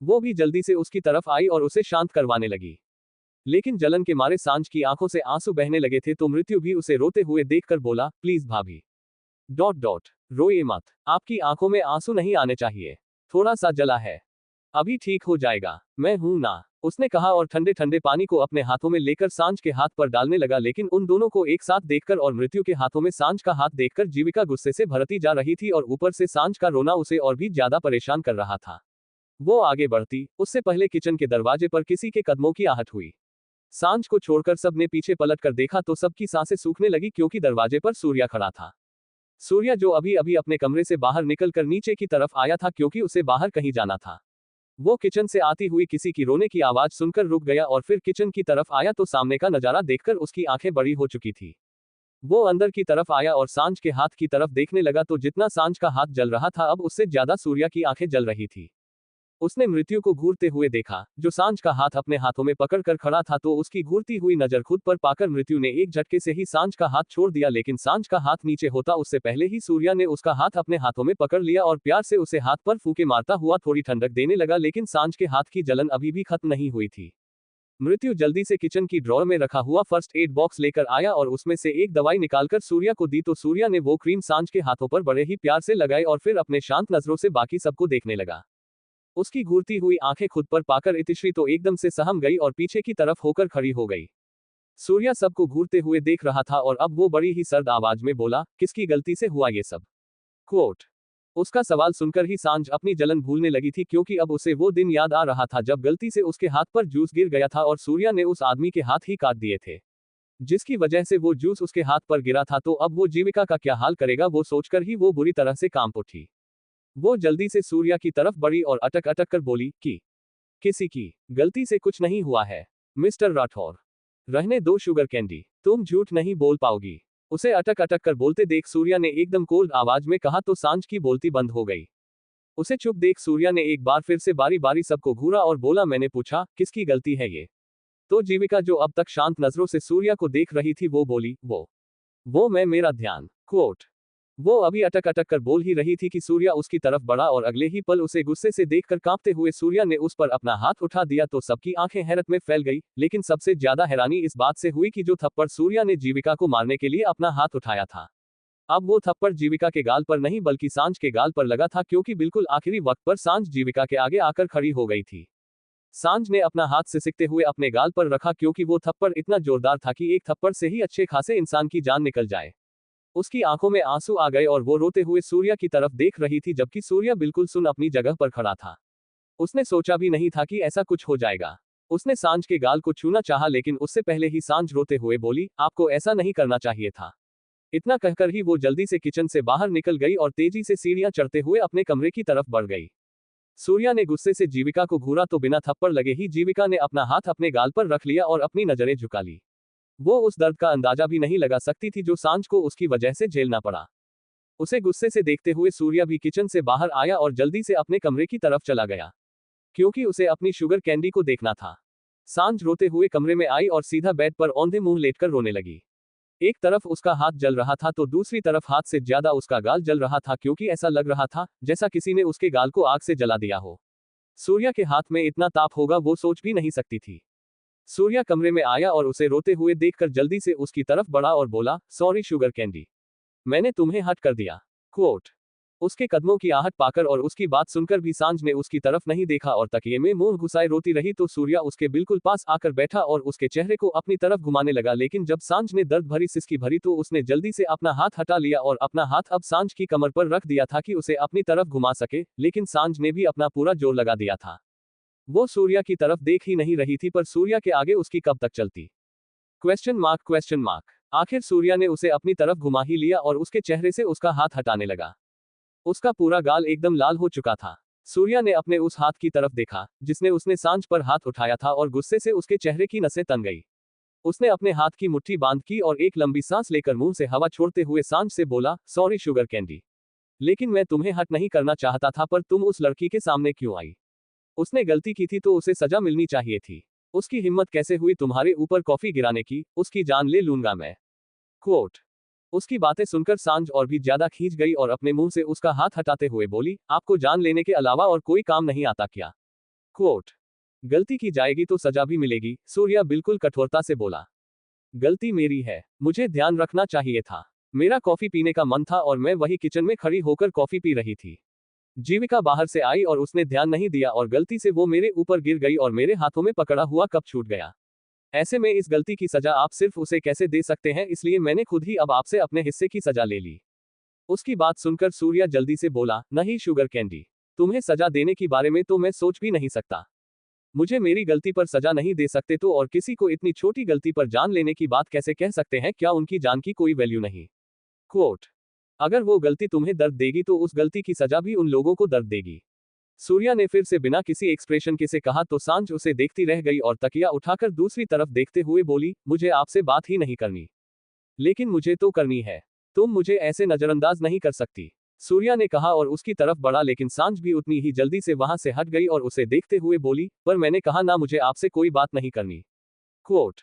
A: वो भी जल्दी से उसकी तरफ आई और उसे शांत करवाने लगी, लेकिन जलन के मारे सांझ की आंखों से आंसू बहने लगे थे तो मृत्यु भी उसे रोते हुए देखकर बोला, प्लीज भाभी, रोइए मत, आपकी आंखों में आंसू नहीं आने चाहिए, थोड़ा सा जला है, अभी ठीक हो जाएगा, मैं हूं ना, उसने कहा और ठंडे ठंडे पानी को अपने हाथों में लेकर सांझ के हाथ पर डालने लगा। लेकिन उन दोनों को एक साथ देखकर और मृत्यु के हाथों में सांझ का हाथ देखकर जीविका गुस्से से भरती जा रही थी और ऊपर से सांझ का रोना उसे और भी ज्यादा परेशान कर रहा था। वो आगे बढ़ती, उससे पहले किचन के दरवाजे पर किसी के कदमों की आहट हुई। सांझ को छोड़कर सबने पीछे पलट कर देखा तो सबकी सांसें सूखने लगी, क्योंकि दरवाजे पर सूर्या खड़ा था। सूर्या जो अभी अभी अपने कमरे से बाहर निकलकर नीचे की तरफ आया था, क्योंकि उसे बाहर कहीं जाना था। वो किचन से आती हुई किसी की रोने की आवाज सुनकर रुक गया और फिर किचन की तरफ आया तो सामने का नजारा देखकर उसकी आंखें बड़ी हो चुकी थी। वो अंदर की तरफ आया और सांझ के हाथ की तरफ देखने लगा तो जितना सांझ का हाथ जल रहा था अब उससे ज्यादा सूर्या की आंखें जल रही थी। उसने मृत्यु को घूरते हुए देखा, जो सांझ का हाथ अपने हाथों में पकड़कर खड़ा था, तो उसकी घूरती हुई नजर खुद पर पाकर मृत्यु ने एक झटके से ही सांझ का हाथ छोड़ दिया। लेकिन सांझ का हाथ नीचे होता उससे पहले ही सूर्या ने उसका हाथ अपने हाथों में पकड़ लिया और प्यार से उसे हाथ पर फूंके मारता हुआ थोड़ी ठंडक देने लगा। लेकिन सांझ के हाथ की जलन अभी भी खत्म नहीं हुई थी। मृत्यु जल्दी से किचन की ड्रॉर में रखा हुआ फर्स्ट एड बॉक्स लेकर आया और उसमें से एक दवाई निकालकर सूर्या को दी तो सूर्या ने वो क्रीम सांझ के हाथों पर बड़े ही प्यार से लगाई और फिर अपने शांत नजरों से बाकी सबको देखने लगा। उसकी घूरती हुई आंखें खुद पर पाकर इतिश्री तो एकदम से सहम गई और पीछे की तरफ होकर खड़ी हो गई। सूर्या सबको घूरते हुए देख रहा था और अब वो बड़ी ही सर्द आवाज में बोला, किसकी गलती से हुआ ये सब? क्वोट। उसका सवाल सुनकर ही सांझ अपनी जलन भूलने लगी थी, क्योंकि अब उसे वो दिन याद आ रहा था जब गलती से उसके हाथ पर जूस गिर गया था और सूर्या ने उस आदमी के हाथ ही काट दिए थे, जिसकी वजह से वो जूस उसके हाथ पर गिरा था। तो अब वो जीविका का क्या हाल करेगा, वो सोचकर ही वो बुरी तरह से कांप उठी। वो जल्दी से सूर्या की तरफ बढ़ी और अटक अटक कर बोली कि किसी की गलती से कुछ नहीं हुआ है मिस्टर राठौर, रहने दो शुगर कैंडी, तुम झूठ नहीं बोल पाओगी। उसे अटक अटक कर बोलते देख सूर्या ने एकदम कोल्ड आवाज में कहा तो सांझ की बोलती बंद हो गई। उसे चुप देख सूर्या ने एक बार फिर से बारी बारी सबको घूरा और बोला, मैंने पूछा किसकी गलती है ये? तो जीविका जो अब तक शांत नजरों से सूर्या को देख रही थी वो बोली, वो मैं, मेरा ध्यान। क्वोट। वो अभी अटक अटक कर बोल ही रही थी कि सूर्या उसकी तरफ बढ़ा और अगले ही पल उसे गुस्से से देखकर कांपते हुए सूर्या ने उस पर अपना हाथ उठा दिया तो सबकी आंखें हैरत में फैल गई। लेकिन सबसे ज्यादा हैरानी इस बात से हुई कि जो थप्पड़ सूर्या ने जीविका को मारने के लिए अपना हाथ उठाया था, अब वो थप्पड़ जीविका के गाल पर नहीं बल्कि सांझ के गाल पर लगा था, क्योंकि बिल्कुल आखिरी वक्त पर सांझ जीविका के आगे आकर खड़ी हो गई थी। सांझ ने अपना हाथ सिसकते हुए अपने गाल पर रखा, क्योंकि वो थप्पड़ इतना जोरदार था कि एक थप्पड़ से ही अच्छे खासे इंसान की जान निकल जाए। उसकी आंखों में आंसू आ गए और वो रोते हुए सूर्या की तरफ देख रही थी, जबकि सूर्या बिल्कुल सुन अपनी जगह पर खड़ा था। उसने सोचा भी नहीं था कि ऐसा कुछ हो जाएगा। उसने सांझ के गाल को छूना चाहा, लेकिन उससे पहले ही सांझ रोते हुए बोली, आपको ऐसा नहीं करना चाहिए था। इतना कहकर ही वो जल्दी से किचन से बाहर निकल गई और तेजी से सीढ़ियां चढ़ते हुए अपने कमरे की तरफ बढ़ गई। सूर्या ने गुस्से से जीविका को घूरा तो बिना थप्पड़ लगे ही जीविका ने अपना हाथ अपने गाल पर रख लिया और अपनी नजरें झुका ली। वो उस दर्द का अंदाजा भी नहीं लगा सकती थी जो सांझ को उसकी वजह से झेलना पड़ा। उसे गुस्से से देखते हुए सूर्या भी किचन से बाहर आया और जल्दी से अपने कमरे की तरफ चला गया, क्योंकि उसे अपनी शुगर कैंडी को देखना था। सांझ रोते हुए कमरे में आई और सीधा बेड पर औंधे मुंह लेटकर रोने लगी। एक तरफ उसका हाथ जल रहा था तो दूसरी तरफ हाथ से ज्यादा उसका गाल जल रहा था, क्योंकि ऐसा लग रहा था जैसा किसी ने उसके गाल को आग से जला दिया हो। सूर्या के हाथ में इतना ताप होगा वो सोच भी नहीं सकती थी। सूर्या कमरे में आया और उसे रोते हुए देखकर जल्दी से उसकी तरफ बढ़ा और बोला, सॉरी शुगर कैंडी, मैंने तुम्हें हर्ट कर दिया। क्वोट। उसके कदमों की आहट पाकर और उसकी बात सुनकर भी सांझ ने उसकी तरफ नहीं देखा और तकिए में मुंह घुसाए रोती रही तो सूर्या उसके बिल्कुल पास आकर बैठा और उसके चेहरे को अपनी तरफ घुमाने लगा, लेकिन जब सांझ ने दर्द भरी सिसकी भरी तो उसने जल्दी से अपना हाथ हटा लिया और अपना हाथ अब सांझ की कमर पर रख दिया था कि उसे अपनी तरफ घुमा सके, लेकिन सांझ ने भी अपना पूरा जोर लगा दिया था। वो सूर्या की तरफ देख ही नहीं रही थी, पर सूर्या के आगे उसकी कब तक चलती? Question mark. आखिर सूर्या ने उसे अपनी तरफ घुमा ही लिया और उसके चेहरे से उसका हाथ हटाने लगा। उसका पूरा गाल एकदम लाल हो चुका था। सूर्या ने अपने उस हाथ की तरफ देखा जिसने उसने सांझ पर हाथ उठाया था और गुस्से से उसके चेहरे की नसें तन गई। उसने अपने हाथ की मुट्ठी बांध की और एक लंबी सांस लेकर मुंह से हवा छोड़ते हुए सांझ से बोला, सॉरी शुगर कैंडी, लेकिन मैं तुम्हें हर्ट नहीं करना चाहता था, पर तुम उस लड़की के सामने क्यों आई? उसने गलती की थी तो उसे सजा मिलनी चाहिए थी। उसकी हिम्मत कैसे हुई तुम्हारे ऊपर कॉफी गिराने की? उसकी जान ले लूंगा मैं। क्वोट। उसकी बातें सुनकर सांझ और भी ज्यादा खींच गई और अपने मुंह से उसका हाथ हटाते हुए बोली, आपको जान लेने के अलावा और कोई काम नहीं आता क्या? क्वोट। गलती की जाएगी तो सजा भी मिलेगी, सूर्या बिल्कुल कठोरता से बोला। गलती मेरी है, मुझे ध्यान रखना चाहिए था। मेरा कॉफी पीने का मन था और मैं वही किचन में खड़ी होकर कॉफी पी रही थी। जीविका बाहर से आई और उसने ध्यान नहीं दिया और गलती से वो मेरे ऊपर गिर गई और मेरे हाथों में पकड़ा हुआ कप छूट गया। ऐसे में इस गलती की सजा आप सिर्फ उसे कैसे दे सकते हैं, इसलिए मैंने खुद ही अब आपसे अपने हिस्से की सजा ले ली। उसकी बात सुनकर सूर्या जल्दी से बोला, नहीं शुगर कैंडी, तुम्हें सजा देने की बारे में तो मैं सोच भी नहीं सकता। मुझे मेरी गलती पर सजा नहीं दे सकते तो और किसी को इतनी छोटी गलती पर जान लेने की बात कैसे कह सकते हैं? क्या उनकी जान की कोई वैल्यू नहीं? क्वोट। अगर वो गलती तुम्हें दर्द देगी तो उस गलती की सजा भी उन लोगों को दर्द देगी। सूर्या ने फिर से बिना किसी एक्सप्रेशन के से कहा तो सांझ उसे देखती रह गई और तकिया उठाकर दूसरी तरफ देखते हुए बोली, मुझे आपसे बात ही नहीं करनी, लेकिन मुझे तो करनी है। तुम मुझे ऐसे नजरअंदाज नहीं कर सकती, सूर्या ने कहा और उसकी तरफ बढ़ा, लेकिन सांझ भी उतनी ही जल्दी से वहां से हट गई और उसे देखते हुए बोली, पर मैंने कहा ना, मुझे आपसे कोई बात नहीं करनी। क्वोट।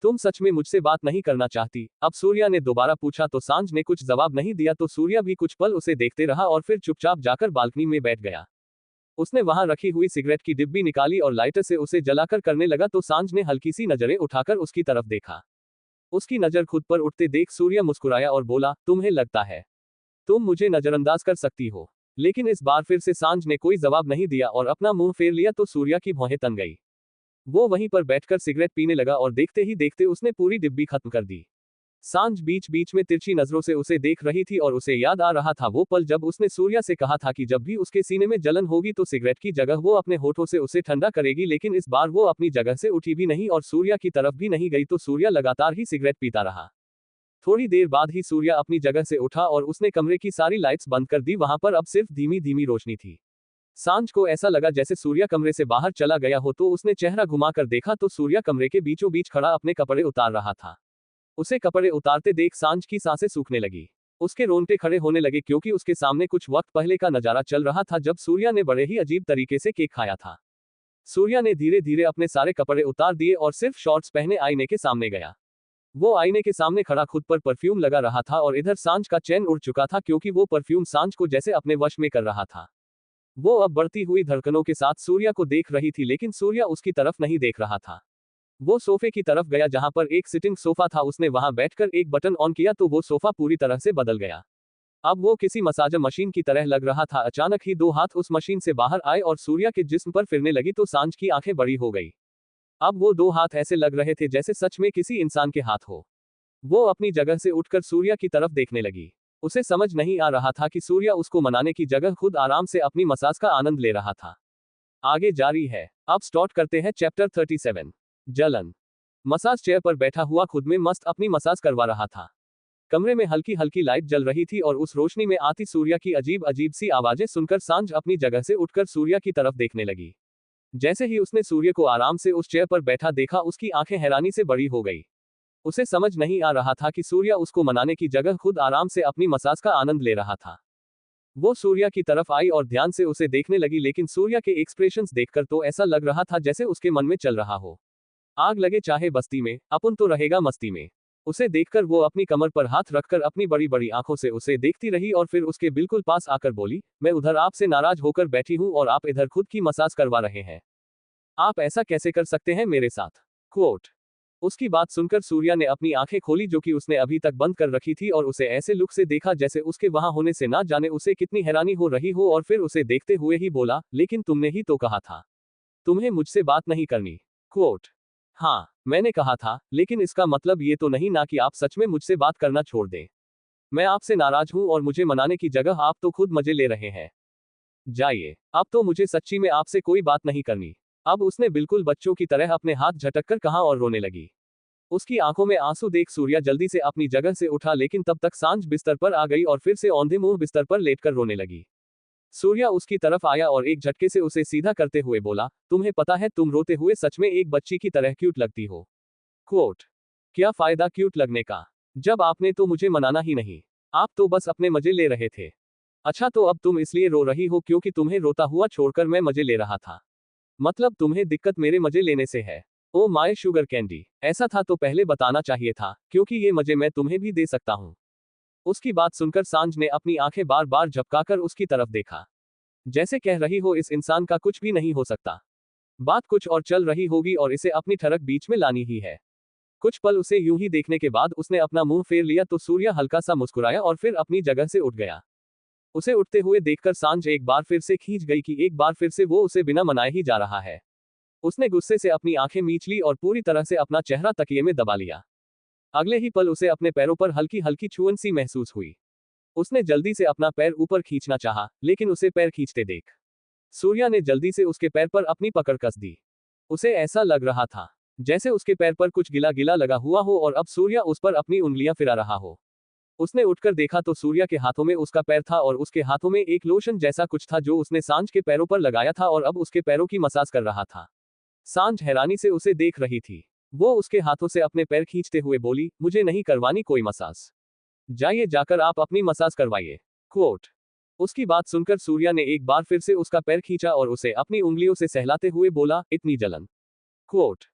A: तुम सच में मुझसे बात नहीं करना चाहती? अब सूर्या ने दोबारा पूछा तो सांझ ने कुछ जवाब नहीं दिया तो सूर्या भी कुछ पल उसे देखते रहा और फिर चुपचाप जाकर बालकनी में बैठ गया। उसने वहां रखी हुई सिगरेट की डिब्बी निकाली और लाइटर से उसे जलाकर करने लगा तो सांझ ने हल्की सी नजरें उठाकर उसकी तरफ देखा। उसकी नजर खुद पर उठते देख सूर्या मुस्कुराया और बोला, तुम्हें लगता है तुम मुझे नजरअंदाज कर सकती हो? लेकिन इस बार फिर से सांझ ने कोई जवाब नहीं दिया और अपना मुंह फेर लिया तो सूर्या की भौहें तन गई। वो वहीं पर बैठकर सिगरेट पीने लगा और देखते ही देखते उसने पूरी डिब्बी खत्म कर दी। सांझ बीच बीच में तिरछी नजरों से उसे देख रही थी और उसे याद आ रहा था वो पल जब उसने सूर्या से कहा था कि जब भी उसके सीने में जलन होगी तो सिगरेट की जगह वो अपने होठों से उसे ठंडा करेगी, लेकिन इस बार वो अपनी जगह से उठी भी नहीं और सूर्या की तरफ भी नहीं गई तो सूर्या लगातार ही सिगरेट पीता रहा। थोड़ी देर बाद ही सूर्या अपनी जगह से उठा और उसने कमरे की सारी लाइट्स बंद कर दी, वहां पर अब सिर्फ धीमी धीमी रोशनी थी। सांझ को ऐसा लगा जैसे सूर्या कमरे से बाहर चला गया हो तो उसने चेहरा घुमाकर देखा तो सूर्या कमरे के बीचों बीच खड़ा अपने कपड़े उतार रहा था। उसे कपड़े उतारते देख सांझ की सांसें सूखने लगी। उसके रोंगटे खड़े होने लगे क्योंकि उसके सामने कुछ वक्त पहले का नजारा चल रहा था जब सूर्या ने बड़े ही अजीब तरीके से केक खाया था। सूर्या ने धीरे धीरे अपने सारे कपड़े उतार दिए और सिर्फ शॉर्ट्स पहने आईने के सामने गया। वो आईने के सामने खड़ा खुद पर परफ्यूम लगा रहा था और इधर सांझ का चैन उड़ चुका था क्योंकि वो परफ्यूम सांझ को जैसे अपने वश में कर रहा था। वो अब बढ़ती हुई धड़कनों के साथ सूर्या को देख रही थी, लेकिन सूर्या उसकी तरफ नहीं देख रहा था। वो सोफे की तरफ गया जहां पर एक सिटिंग सोफा था, उसने वहां बैठकर एक बटन ऑन किया तो वो सोफा पूरी तरह से बदल गया। अब वो किसी मसाज मशीन की तरह लग रहा था। अचानक ही दो हाथ उस मशीन से बाहर आए और सूर्या के जिस्म पर फिरने लगी तो सांझ की आंखें बड़ी हो गई। अब वो दो हाथ ऐसे लग रहे थे जैसे सच में किसी इंसान के हाथ हो। वो अपनी जगह से उठकर सूर्या की तरफ देखने लगी। उसे समझ नहीं आ रहा था कि सूर्या उसको मनाने की जगह खुद आराम से अपनी मसाज का आनंद ले रहा था। आगे जारी है। अब स्टार्ट करते हैं चैप्टर 37। जलन। मसाज चेयर पर बैठा हुआ खुद में मस्त अपनी मसाज करवा रहा था। कमरे में हल्की हल्की लाइट जल रही थी और उस रोशनी में आती सूर्या की अजीब अजीब सी आवाजें सुनकर सांझ अपनी जगह से उठकर सूर्या की तरफ देखने लगी। जैसे ही उसने सूर्य को आराम से उस चेयर पर बैठा देखा उसकी आंखें हैरानी से बड़ी हो गई। उसे समझ नहीं आ रहा था कि सूर्या उसको मनाने की जगह खुद आराम से अपनी मसाज का आनंद ले रहा था। वो सूर्या की तरफ आई और ध्यान से उसे देखने लगी, लेकिन सूर्या के एक्सप्रेशंस देखकर तो ऐसा लग रहा था जैसे उसके मन में चल रहा हो, आग लगे चाहे बस्ती में, अपन तो रहेगा मस्ती में। उसे देखकर वो अपनी कमर पर हाथ रखकर अपनी बड़ी बड़ी आंखों से उसे देखती रही और फिर उसके बिल्कुल पास आकर बोली, मैं उधर आपसे नाराज होकर बैठी हूं और आप इधर खुद की मसाज करवा रहे हैं। आप ऐसा कैसे कर सकते हैं मेरे साथ? क्वोट। उसकी बात सुनकर सूर्या ने अपनी आंखें खोली जो कि उसने अभी तक बंद कर रखी थी और उसे ऐसे लुक से देखा जैसे उसके वहां होने से ना जाने उसे कितनी हैरानी हो रही हो, और फिर उसे देखते हुए ही बोला, लेकिन तुमने ही तो कहा था तुम्हें मुझसे बात नहीं करनी। क्वोट। हाँ, मैंने कहा था, लेकिन इसका मतलब ये तो नहीं ना कि आप सच में मुझसे बात करना छोड़ दें। मैं आपसे नाराज हूं और मुझे मनाने की जगह आप तो खुद मजे ले रहे हैं। जाइए, अब तो मुझे सच्ची में आपसे कोई बात नहीं करनी। अब उसने बिल्कुल बच्चों की तरह अपने हाथ झटक कर कहा और रोने लगी। उसकी आंखों में आंसू देख सूर्या जल्दी से अपनी जगह से उठा, लेकिन तब तक सांझ बिस्तर पर आ गई और फिर से औंधे मुंह बिस्तर पर लेटकर रोने लगी। सूर्या उसकी तरफ आया और एक झटके से उसे सीधा करते हुए बोला, तुम्हें पता है तुम रोते हुए सच में एक बच्ची की तरह क्यूट लगती हो। क्वोट। क्या फायदा क्यूट लगने का, जब आपने तो मुझे मनाना ही नहीं, आप तो बस अपने मजे ले रहे थे। अच्छा, तो अब तुम इसलिए रो रही हो क्योंकि तुम्हें रोता हुआ छोड़कर मैं मजे ले रहा था? मतलब तुम्हें दिक्कत मेरे मजे लेने से है? ओ माय शुगर कैंडी, ऐसा था तो पहले बताना चाहिए था, क्योंकि ये मजे मैं तुम्हें भी दे सकता हूँ। उसकी बात सुनकर सांझ ने अपनी आंखें बार बार झपकाकर उसकी तरफ देखा, जैसे कह रही हो इस इंसान का कुछ भी नहीं हो सकता। बात कुछ और चल रही होगी और इसे अपनी ठरक बीच में लानी ही है। कुछ पल उसे यूं ही देखने के बाद उसने अपना मुंह फेर लिया तो सूर्या हल्का सा मुस्कुराया और फिर अपनी जगह से उठ गया। उसे उठते हुए देखकर सांझ एक बार फिर से खींच गई कि एक बार फिर से वो उसे बिना मनाए ही जा रहा है। उसने गुस्से से अपनी आंखें मीच ली और पूरी तरह से अपना चेहरा तकिए में दबा लिया। अगले ही पल उसे अपने पैरों पर हल्की हल्की छुअन सी महसूस हुई। उसने जल्दी से अपना पैर ऊपर खींचना चाहा, लेकिन उसे पैर खींचते देख सूर्या ने जल्दी से उसके पैर पर अपनी पकड़ कस दी। उसे ऐसा लग रहा था जैसे उसके पैर पर कुछ गिला गिला लगा हुआ हो और अब सूर्या उस पर अपनी उंगलियां फिरा रहा हो। उसने उठकर देखा तो सूर्या के हाथों में उसका पैर था और उसके हाथों में एक लोशन जैसा कुछ था जो उसने सांझ के पैरों पर लगाया था और अब उसके पैरों की मसाज कर रहा था। सांझ हैरानी से उसे देख रही थी। वो उसके हाथों से अपने पैर खींचते हुए बोली, मुझे नहीं करवानी कोई मसाज, जाइए जाकर आप अपनी मसाज करवाइए। क्वोट। उसकी बात सुनकर सूर्या ने एक बार फिर से उसका पैर खींचा और उसे अपनी उंगलियों से सहलाते हुए बोला, इतनी जलन? क्वोट।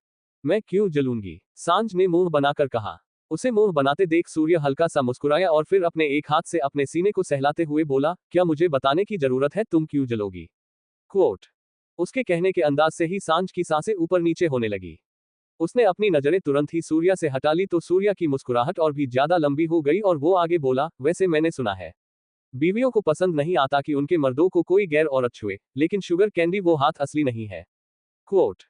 A: मैं क्यों जलूंगी? सांझ ने मुंह बनाकर कहा। उसे मुंह बनाते देख सूर्य हल्का सा मुस्कुराया और फिर अपने एक हाथ से अपने सीने को सहलाते हुए बोला, क्या मुझे बताने की जरूरत है तुम क्यों जलोगी? क्वोट। उसके कहने के अंदाज से ही सांझ की सांसें ऊपर नीचे होने लगी। उसने अपनी नजरें तुरंत ही सूर्या से हटा ली तो सूर्या की मुस्कुराहट और भी ज्यादा लंबी हो गई और वो आगे बोला, वैसे मैंने सुना है बीवियों को पसंद नहीं आता कि उनके मर्दों को कोई गैर औरत छुए, लेकिन शुगर कैंडी वो हाथ असली नहीं है। क्वोट।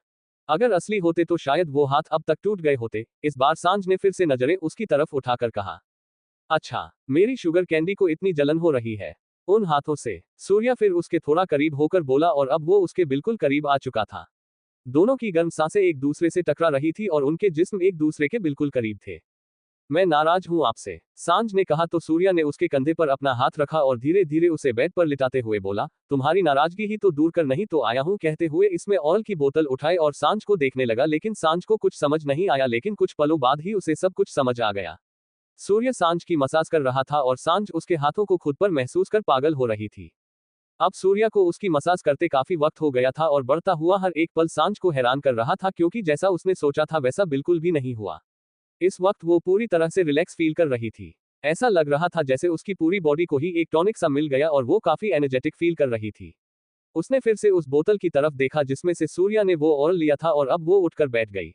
A: अगर असली होते तो शायद वो हाथ अब तक टूट गए होते। इस बार सांझ ने फिर से नजरें उसकी तरफ उठाकर कहा, अच्छा, मेरी शुगर कैंडी को इतनी जलन हो रही है उन हाथों से? सूर्या फिर उसके थोड़ा करीब होकर बोला और अब वो उसके बिल्कुल करीब आ चुका था। दोनों की गर्म सांसें एक दूसरे से टकरा रही थी और उनके जिस्म एक दूसरे के बिल्कुल करीब थे। मैं नाराज हूं आपसे, सांझ ने कहा तो सूर्या ने उसके कंधे पर अपना हाथ रखा और धीरे धीरे उसे बेड पर लिटाते हुए बोला, तुम्हारी नाराजगी ही तो दूर कर नहीं तो आया हूं। कहते हुए इसमें ऑयल की बोतल उठाए और सांझ को देखने लगा, लेकिन सांझ को कुछ समझ नहीं आया, लेकिन कुछ पलों बाद ही उसे सब कुछ समझ आ गया। सूर्य सांझ की मसाज कर रहा था और सांझ उसके हाथों को खुद पर महसूस कर पागल हो रही थी। अब सूर्या को उसकी मसाज करते काफी वक्त हो गया था और बढ़ता हुआ हर एक पल सांझ को हैरान कर रहा था, क्योंकि जैसा उसने सोचा था वैसा बिल्कुल भी नहीं हुआ। इस वक्त वो पूरी तरह से रिलैक्स फील कर रही थी। ऐसा लग रहा था जैसे उसकी पूरी बॉडी को ही एक टॉनिक सा मिल गया और वो काफी एनर्जेटिक फील कर रही थी। उसने फिर से उस बोतल की तरफ देखा जिसमें से सूर्या ने वो ऑयल लिया था और अब वो उठकर बैठ गई।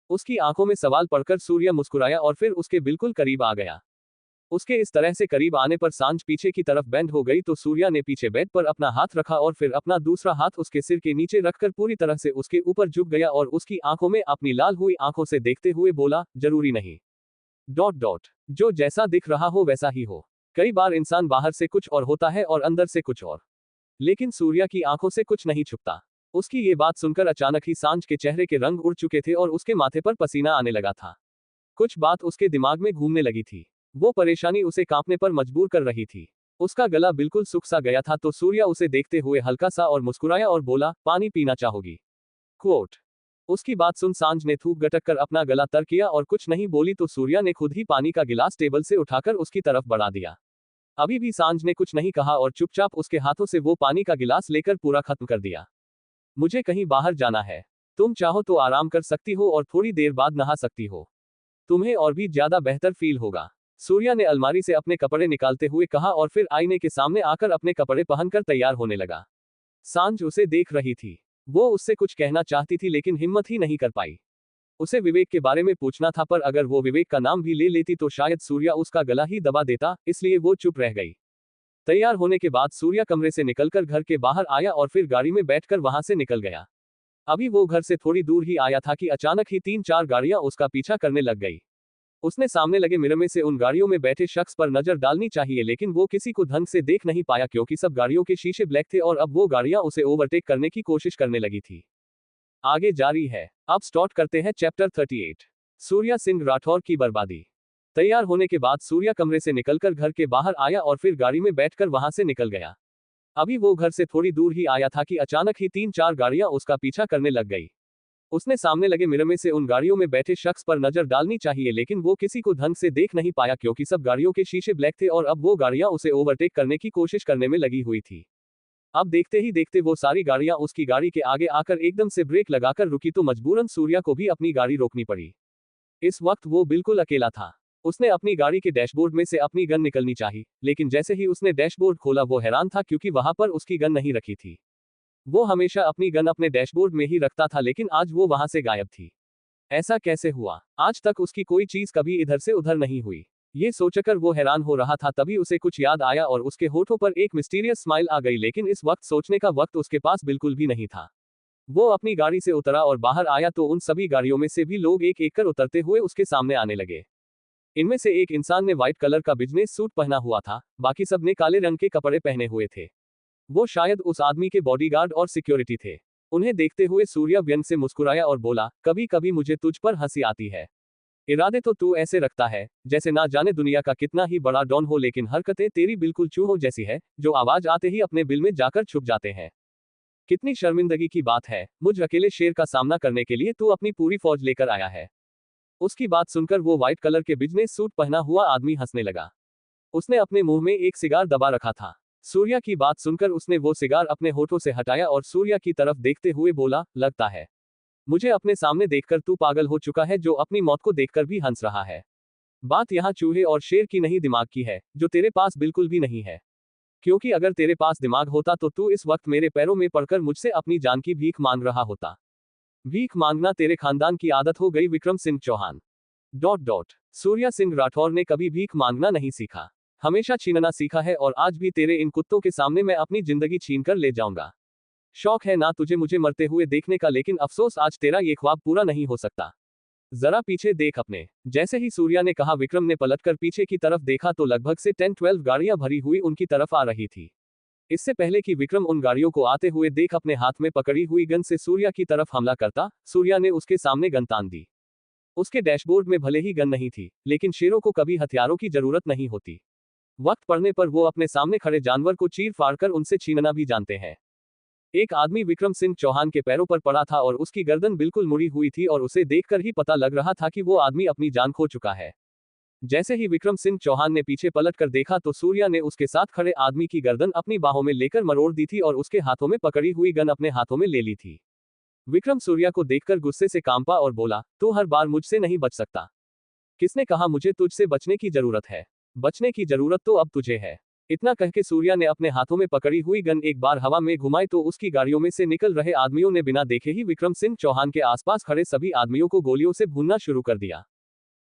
A: उसकी आंखों में सवाल पढ़कर सूर्या मुस्कुराया और फिर उसके बिल्कुल करीब आ गया। उसके इस तरह से करीब आने पर सांझ पीछे की तरफ बेंड हो गई तो सूर्या ने पीछे बेड पर अपना हाथ रखा और फिर अपना दूसरा हाथ उसके सिर के नीचे रखकर पूरी तरह से उसके ऊपर झुक गया और उसकी आंखों में अपनी लाल हुई आंखों से देखते हुए बोला, जरूरी नहीं। जो जैसा दिख रहा हो वैसा ही हो। कई बार इंसान बाहर से कुछ और होता है और अंदर से कुछ और, लेकिन सूर्या की आंखों से कुछ नहीं छुपता। उसकी ये बात सुनकर अचानक ही सांझ के चेहरे के रंग उड़ चुके थे और उसके माथे पर पसीना आने लगा था। कुछ बात उसके दिमाग में घूमने लगी थी। वो परेशानी उसे कांपने पर मजबूर कर रही थी। उसका गला बिल्कुल सूख सा गया था तो सूर्या उसे देखते हुए हल्का सा और मुस्कुराया और बोला, पानी पीना चाहोगी? क्वोट। उसकी बात सुन सांझ ने थूक गटक कर अपना गला तर किया और कुछ नहीं बोली तो सूर्या ने खुद ही पानी का गिलास टेबल से उठाकर उसकी तरफ बढ़ा दिया। अभी भी सांझ ने कुछ नहीं कहा और चुपचाप उसके हाथों से वो पानी का गिलास लेकर पूरा खत्म कर दिया। मुझे कहीं बाहर जाना है। तुम चाहो तो आराम कर सकती हो और थोड़ी देर बाद नहा सकती हो। तुम्हें और भी ज्यादा बेहतर फील होगा। सूर्या ने अलमारी से अपने कपड़े निकालते हुए कहा और फिर आईने के सामने आकर अपने कपड़े पहनकर तैयार होने लगा। सांझ उसे देख रही थी। वो उससे कुछ कहना चाहती थी लेकिन हिम्मत ही नहीं कर पाई। उसे विवेक के बारे में पूछना था पर अगर वो विवेक का नाम भी ले लेती तो शायद सूर्या उसका गला ही दबा देता, इसलिए वो चुप रह गई। तैयार होने के बाद सूर्या कमरे से निकलकर घर के बाहर आया और फिर गाड़ी में बैठकर वहां से निकल गया। अभी वो घर से थोड़ी दूर ही आया था कि अचानक ही 3-4 गाड़ियां उसका पीछा करने लग गई। उसने सामने लगे मिरर में से उन गाड़ियों में बैठे शख्स पर नजर डालनी चाहिए लेकिन वो किसी को ढंग से देख नहीं पाया क्योंकि सब गाड़ियों के शीशे ब्लैक थे और अब वो गाड़ियां उसे ओवरटेक करने की कोशिश करने लगी थी। आगे जारी है। अब स्टार्ट करते हैं चैप्टर 38। सूर्या सिंह राठौर की बर्बादी। तैयार होने के बाद सूर्या कमरे से निकलकर घर के बाहर आया और फिर गाड़ी में बैठकर वहां से निकल गया। अभी वो घर से थोड़ी दूर ही आया था कि अचानक ही 3-4 गाड़ियां उसका पीछा करने लग गई। उसने सामने लगे मिरर में से उन गाड़ियों में बैठे शख्स पर नजर डालनी चाहिए लेकिन वो किसी को ढंग से देख नहीं पाया क्योंकि सब गाड़ियों के शीशे ब्लैक थे और अब वो गाड़ियां उसे ओवरटेक करने की कोशिश करने में लगी हुई थी। अब देखते ही देखते वो सारी गाड़ियां उसकी गाड़ी के आगे आकर एकदम से ब्रेक लगाकर रुकी तो मजबूरन सूर्या को भी अपनी गाड़ी रोकनी पड़ी। इस वक्त वो बिल्कुल अकेला था। उसने अपनी गाड़ी के डैशबोर्ड में से अपनी गन निकलनी चाहिए लेकिन जैसे ही उसने डैशबोर्ड खोला वो हैरान था क्योंकि वहां पर उसकी गन नहीं रखी थी। वो हमेशा अपनी गन अपने डैशबोर्ड में ही रखता था लेकिन आज वो वहां से गायब थी। ऐसा कैसे हुआ? आज तक उसकी कोई चीज कभी इधर से उधर नहीं हुई। ये सोचकर वो हैरान हो रहा था तभी उसे कुछ याद आया और उसके होठों पर एक मिस्टीरियस स्माइल आ गई लेकिन इस वक्त सोचने का वक्त उसके पास बिल्कुल भी नहीं था। वो अपनी गाड़ी से उतरा और बाहर आया तो उन सभी गाड़ियों में से भी लोग एक एक कर उतरते हुए उसके सामने आने लगे। इनमें से एक इंसान ने व्हाइट कलर का बिजनेस सूट पहना हुआ था, बाकी सब ने काले रंग के कपड़े पहने हुए थे। वो शायद उस आदमी के बॉडीगार्ड और सिक्योरिटी थे। उन्हें देखते हुए सूर्या व्यंग से मुस्कुराया और बोला, कभी कभी मुझे तुझ पर हंसी आती है। इरादे तो तू ऐसे रखता है जैसे ना जाने दुनिया का कितना ही बड़ा डॉन हो लेकिन हरकतें तेरी बिल्कुल चूहों जैसी है जो आवाज आते ही अपने बिल में जाकर छुप जाते हैं। कितनी शर्मिंदगी की बात है, मुझ अकेले शेर का सामना करने के लिए तू अपनी पूरी फौज लेकर आया है। उसकी बात सुनकर वो व्हाइट कलर के बिजनेस सूट पहना हुआ आदमी हंसने लगा। उसने अपने मुंह में एक सिगार दबा रखा था। सूर्या की बात सुनकर उसने वो सिगार अपने होठों से हटाया और सूर्या की तरफ देखते हुए बोला, लगता है मुझे अपने सामने देखकर तू पागल हो चुका है जो अपनी मौत को देखकर भी हंस रहा है। बात यहाँ चूहे और शेर की नहीं दिमाग की है, जो तेरे पास बिल्कुल भी नहीं है। क्योंकि अगर तेरे पास दिमाग होता तो तू इस वक्त मेरे पैरों में पड़कर मुझसे अपनी जान की भीख मांग रहा होता। भीख मांगना तेरे खानदान की आदत हो गई विक्रम सिंह चौहान। सूर्या सिंह राठौर ने कभी भीख मांगना नहीं सीखा, हमेशा छीनना सीखा है और आज भी तेरे इन कुत्तों के सामने मैं अपनी जिंदगी छीन कर ले जाऊंगा। शौक है ना तुझे मुझे मरते हुए देखने का लेकिन अफसोस आज तेरा ये ख्वाब पूरा नहीं हो सकता। जरा पीछे देख अपने। जैसे ही सूर्या ने कहा विक्रम ने पलटकर पीछे की तरफ देखा तो लगभग से 10-12 गाड़ियां भरी हुई उनकी तरफ आ रही थी। इससे पहले कि विक्रम उन गाड़ियों को आते हुए देख अपने हाथ में पकड़ी हुई गन से सूर्या की तरफ हमला करता, सूर्या ने उसके सामने गन तान दी। उसके डैशबोर्ड में भले ही गन नहीं थी लेकिन शेरों को कभी हथियारों की जरूरत नहीं होती। वक्त पड़ने पर वो अपने सामने खड़े जानवर को चीर फाड़ कर उनसे छीनना भी जानते हैं। एक आदमी विक्रम सिंह चौहान के पैरों पर पड़ा था और उसकी गर्दन बिल्कुल मुड़ी हुई थी और उसे देखकर ही पता लग रहा था कि वो आदमी अपनी जान खो चुका है। जैसे ही विक्रम सिंह चौहान ने पीछे पलट कर देखा तो सूर्या ने उसके साथ खड़े आदमी की गर्दन अपनी बाहों में लेकर मरोड़ दी थी और उसके हाथों में पकड़ी हुई गन अपने हाथों में ले ली थी। विक्रम सूर्या को देखकर गुस्से से कांपा और बोला, तू हर बार मुझसे नहीं बच सकता। किसने कहा मुझे तुझसे बचने की जरूरत है? बचने की जरूरत तो अब तुझे है। इतना कहके सूर्या ने अपने हाथों में पकड़ी हुई गन एक बार हवा में घुमाई तो उसकी गाड़ियों में से निकल रहे आदमियों ने बिना देखे ही विक्रम सिंह चौहान के आसपास खड़े सभी आदमियों को गोलियों से भूनना शुरू कर दिया।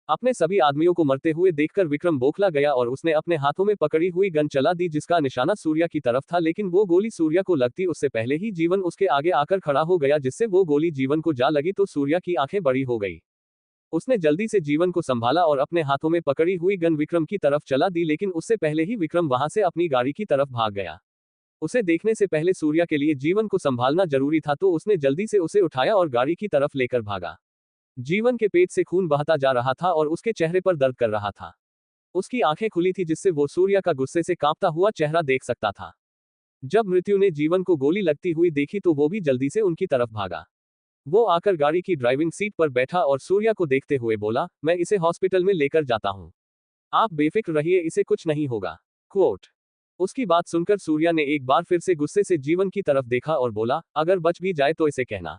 A: अपने सभी आदमियों को मरते हुए देखकर विक्रम बौखला गया और उसने अपने हाथों में पकड़ी हुई गन चला दी जिसका निशाना सूर्या की तरफ था लेकिन वो गोली सूर्या को लगती उससे पहले ही जीवन उसके आगे आकर खड़ा हो गया जिससे वो गोली जीवन को जा लगी तो सूर्या की आंखें बड़ी हो गई। उसने जल्दी से जीवन को संभाला और अपने हाथों में पकड़ी हुई गन विक्रम की तरफ चला दी, लेकिन उससे पहले ही विक्रम वहां से अपनी गाड़ी की तरफ भाग गया। उसे देखने से पहले सूर्या के लिए जीवन को संभालना जरूरी था, तो उसने जल्दी से उसे उठाया और गाड़ी की तरफ लेकर भागा। जीवन के पेट से खून बहता जा रहा था और उसके चेहरे पर दर्द कर रहा था। उसकी आंखें खुली थी, जिससे वो सूर्या का गुस्से से कांपता हुआ चेहरा देख सकता था। जब मृत्यु ने जीवन को गोली लगती हुई देखी तो वो भी जल्दी से उनकी तरफ भागा। वो आकर गाड़ी की ड्राइविंग सीट पर बैठा और सूर्या को देखते हुए बोला, मैं इसे हॉस्पिटल में लेकर जाता हूं। आप बेफिक्र रहिए, इसे कुछ नहीं होगा। क्वोट। उसकी बात सुनकर सूर्या ने एक बार फिर से गुस्से से जीवन की तरफ देखा और बोला, अगर बच भी जाए तो इसे कहना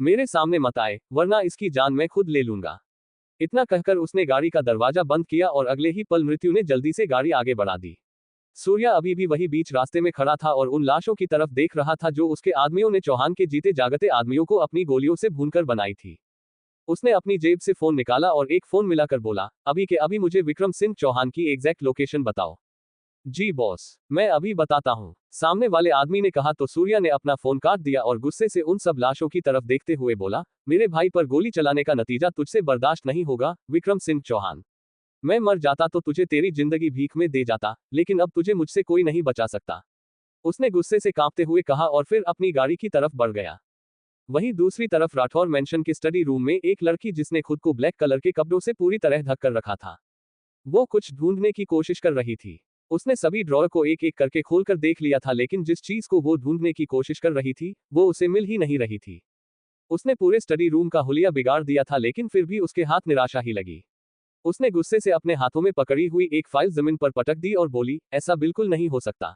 A: मेरे सामने मत आए, वरना इसकी जान मैं खुद ले लूंगा। इतना कहकर उसने गाड़ी का दरवाजा बंद किया और अगले ही पल मृत्यु ने जल्दी से गाड़ी आगे बढ़ा दी। सूर्या अभी भी वही बीच रास्ते में खड़ा था और उन लाशों की तरफ देख रहा था जो उसके आदमियों ने चौहान के जीते जागते आदमियों को अपनी गोलियों से भूनकर बनाई थी। उसने अपनी जेब से फोन निकाला और एक फोन मिलाकर बोला, अभी के अभी मुझे विक्रम सिंह चौहान की एग्जैक्ट लोकेशन बताओ। जी बॉस, मैं अभी बताता हूँ, सामने वाले आदमी ने कहा तो सूर्या ने अपना फोन काट दिया और गुस्से से उन सब लाशों की तरफ देखते हुए बोला, मेरे भाई पर गोली चलाने का नतीजा तुझसे बर्दाश्त नहीं होगा, विक्रम सिंह चौहान। मैं मर जाता तो तुझे तेरी जिंदगी भीख में दे जाता, लेकिन अब तुझे मुझसे कोई नहीं बचा सकता। उसने गुस्से से कांपते हुए कहा और फिर अपनी गाड़ी की तरफ बढ़ गया। वहीं दूसरी तरफ राठौर मेंशन के स्टडी रूम में एक लड़की, जिसने खुद को ब्लैक कलर के कपड़ों से पूरी तरह ढक कर रखा था, वो कुछ ढूंढने की कोशिश कर रही थी। उसने सभी ड्रॉअर को एक एक करके खोलकर देख लिया था, लेकिन जिस चीज को वो ढूंढने की कोशिश कर रही थी वो उसे मिल ही नहीं रही थी। उसने पूरे स्टडी रूम का हुलिया बिगाड़ दिया था, लेकिन फिर भी उसके हाथ निराशा ही लगी। उसने गुस्से से अपने हाथों में पकड़ी हुई एक फाइल जमीन पर पटक दी और बोली, ऐसा बिल्कुल नहीं हो सकता,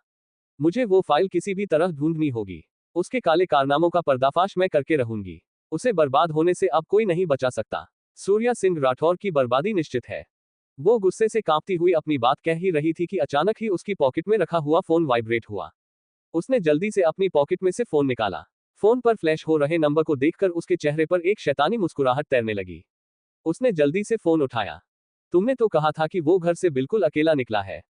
A: मुझे वो फाइल किसी भी तरह ढूंढनी होगी। उसके काले कारनामों का पर्दाफाश मैं करके रहूंगी। उसे बर्बाद होने से अब कोई नहीं बचा सकता। सूर्या सिंह राठौर की बर्बादी निश्चित है। वो गुस्से से कांपती हुई अपनी बात कह ही रही थी कि अचानक ही उसकी पॉकेट में रखा हुआ फोन वाइब्रेट हुआ। उसने जल्दी से अपनी पॉकेट में से फोन निकाला। फोन पर फ्लैश हो रहे नंबर को देखकर उसके चेहरे पर एक शैतानी मुस्कुराहट तैरने लगी। उसने जल्दी से फोन उठाया। तुमने तो कहा था कि वो घर से बिल्कुल अकेला निकला है,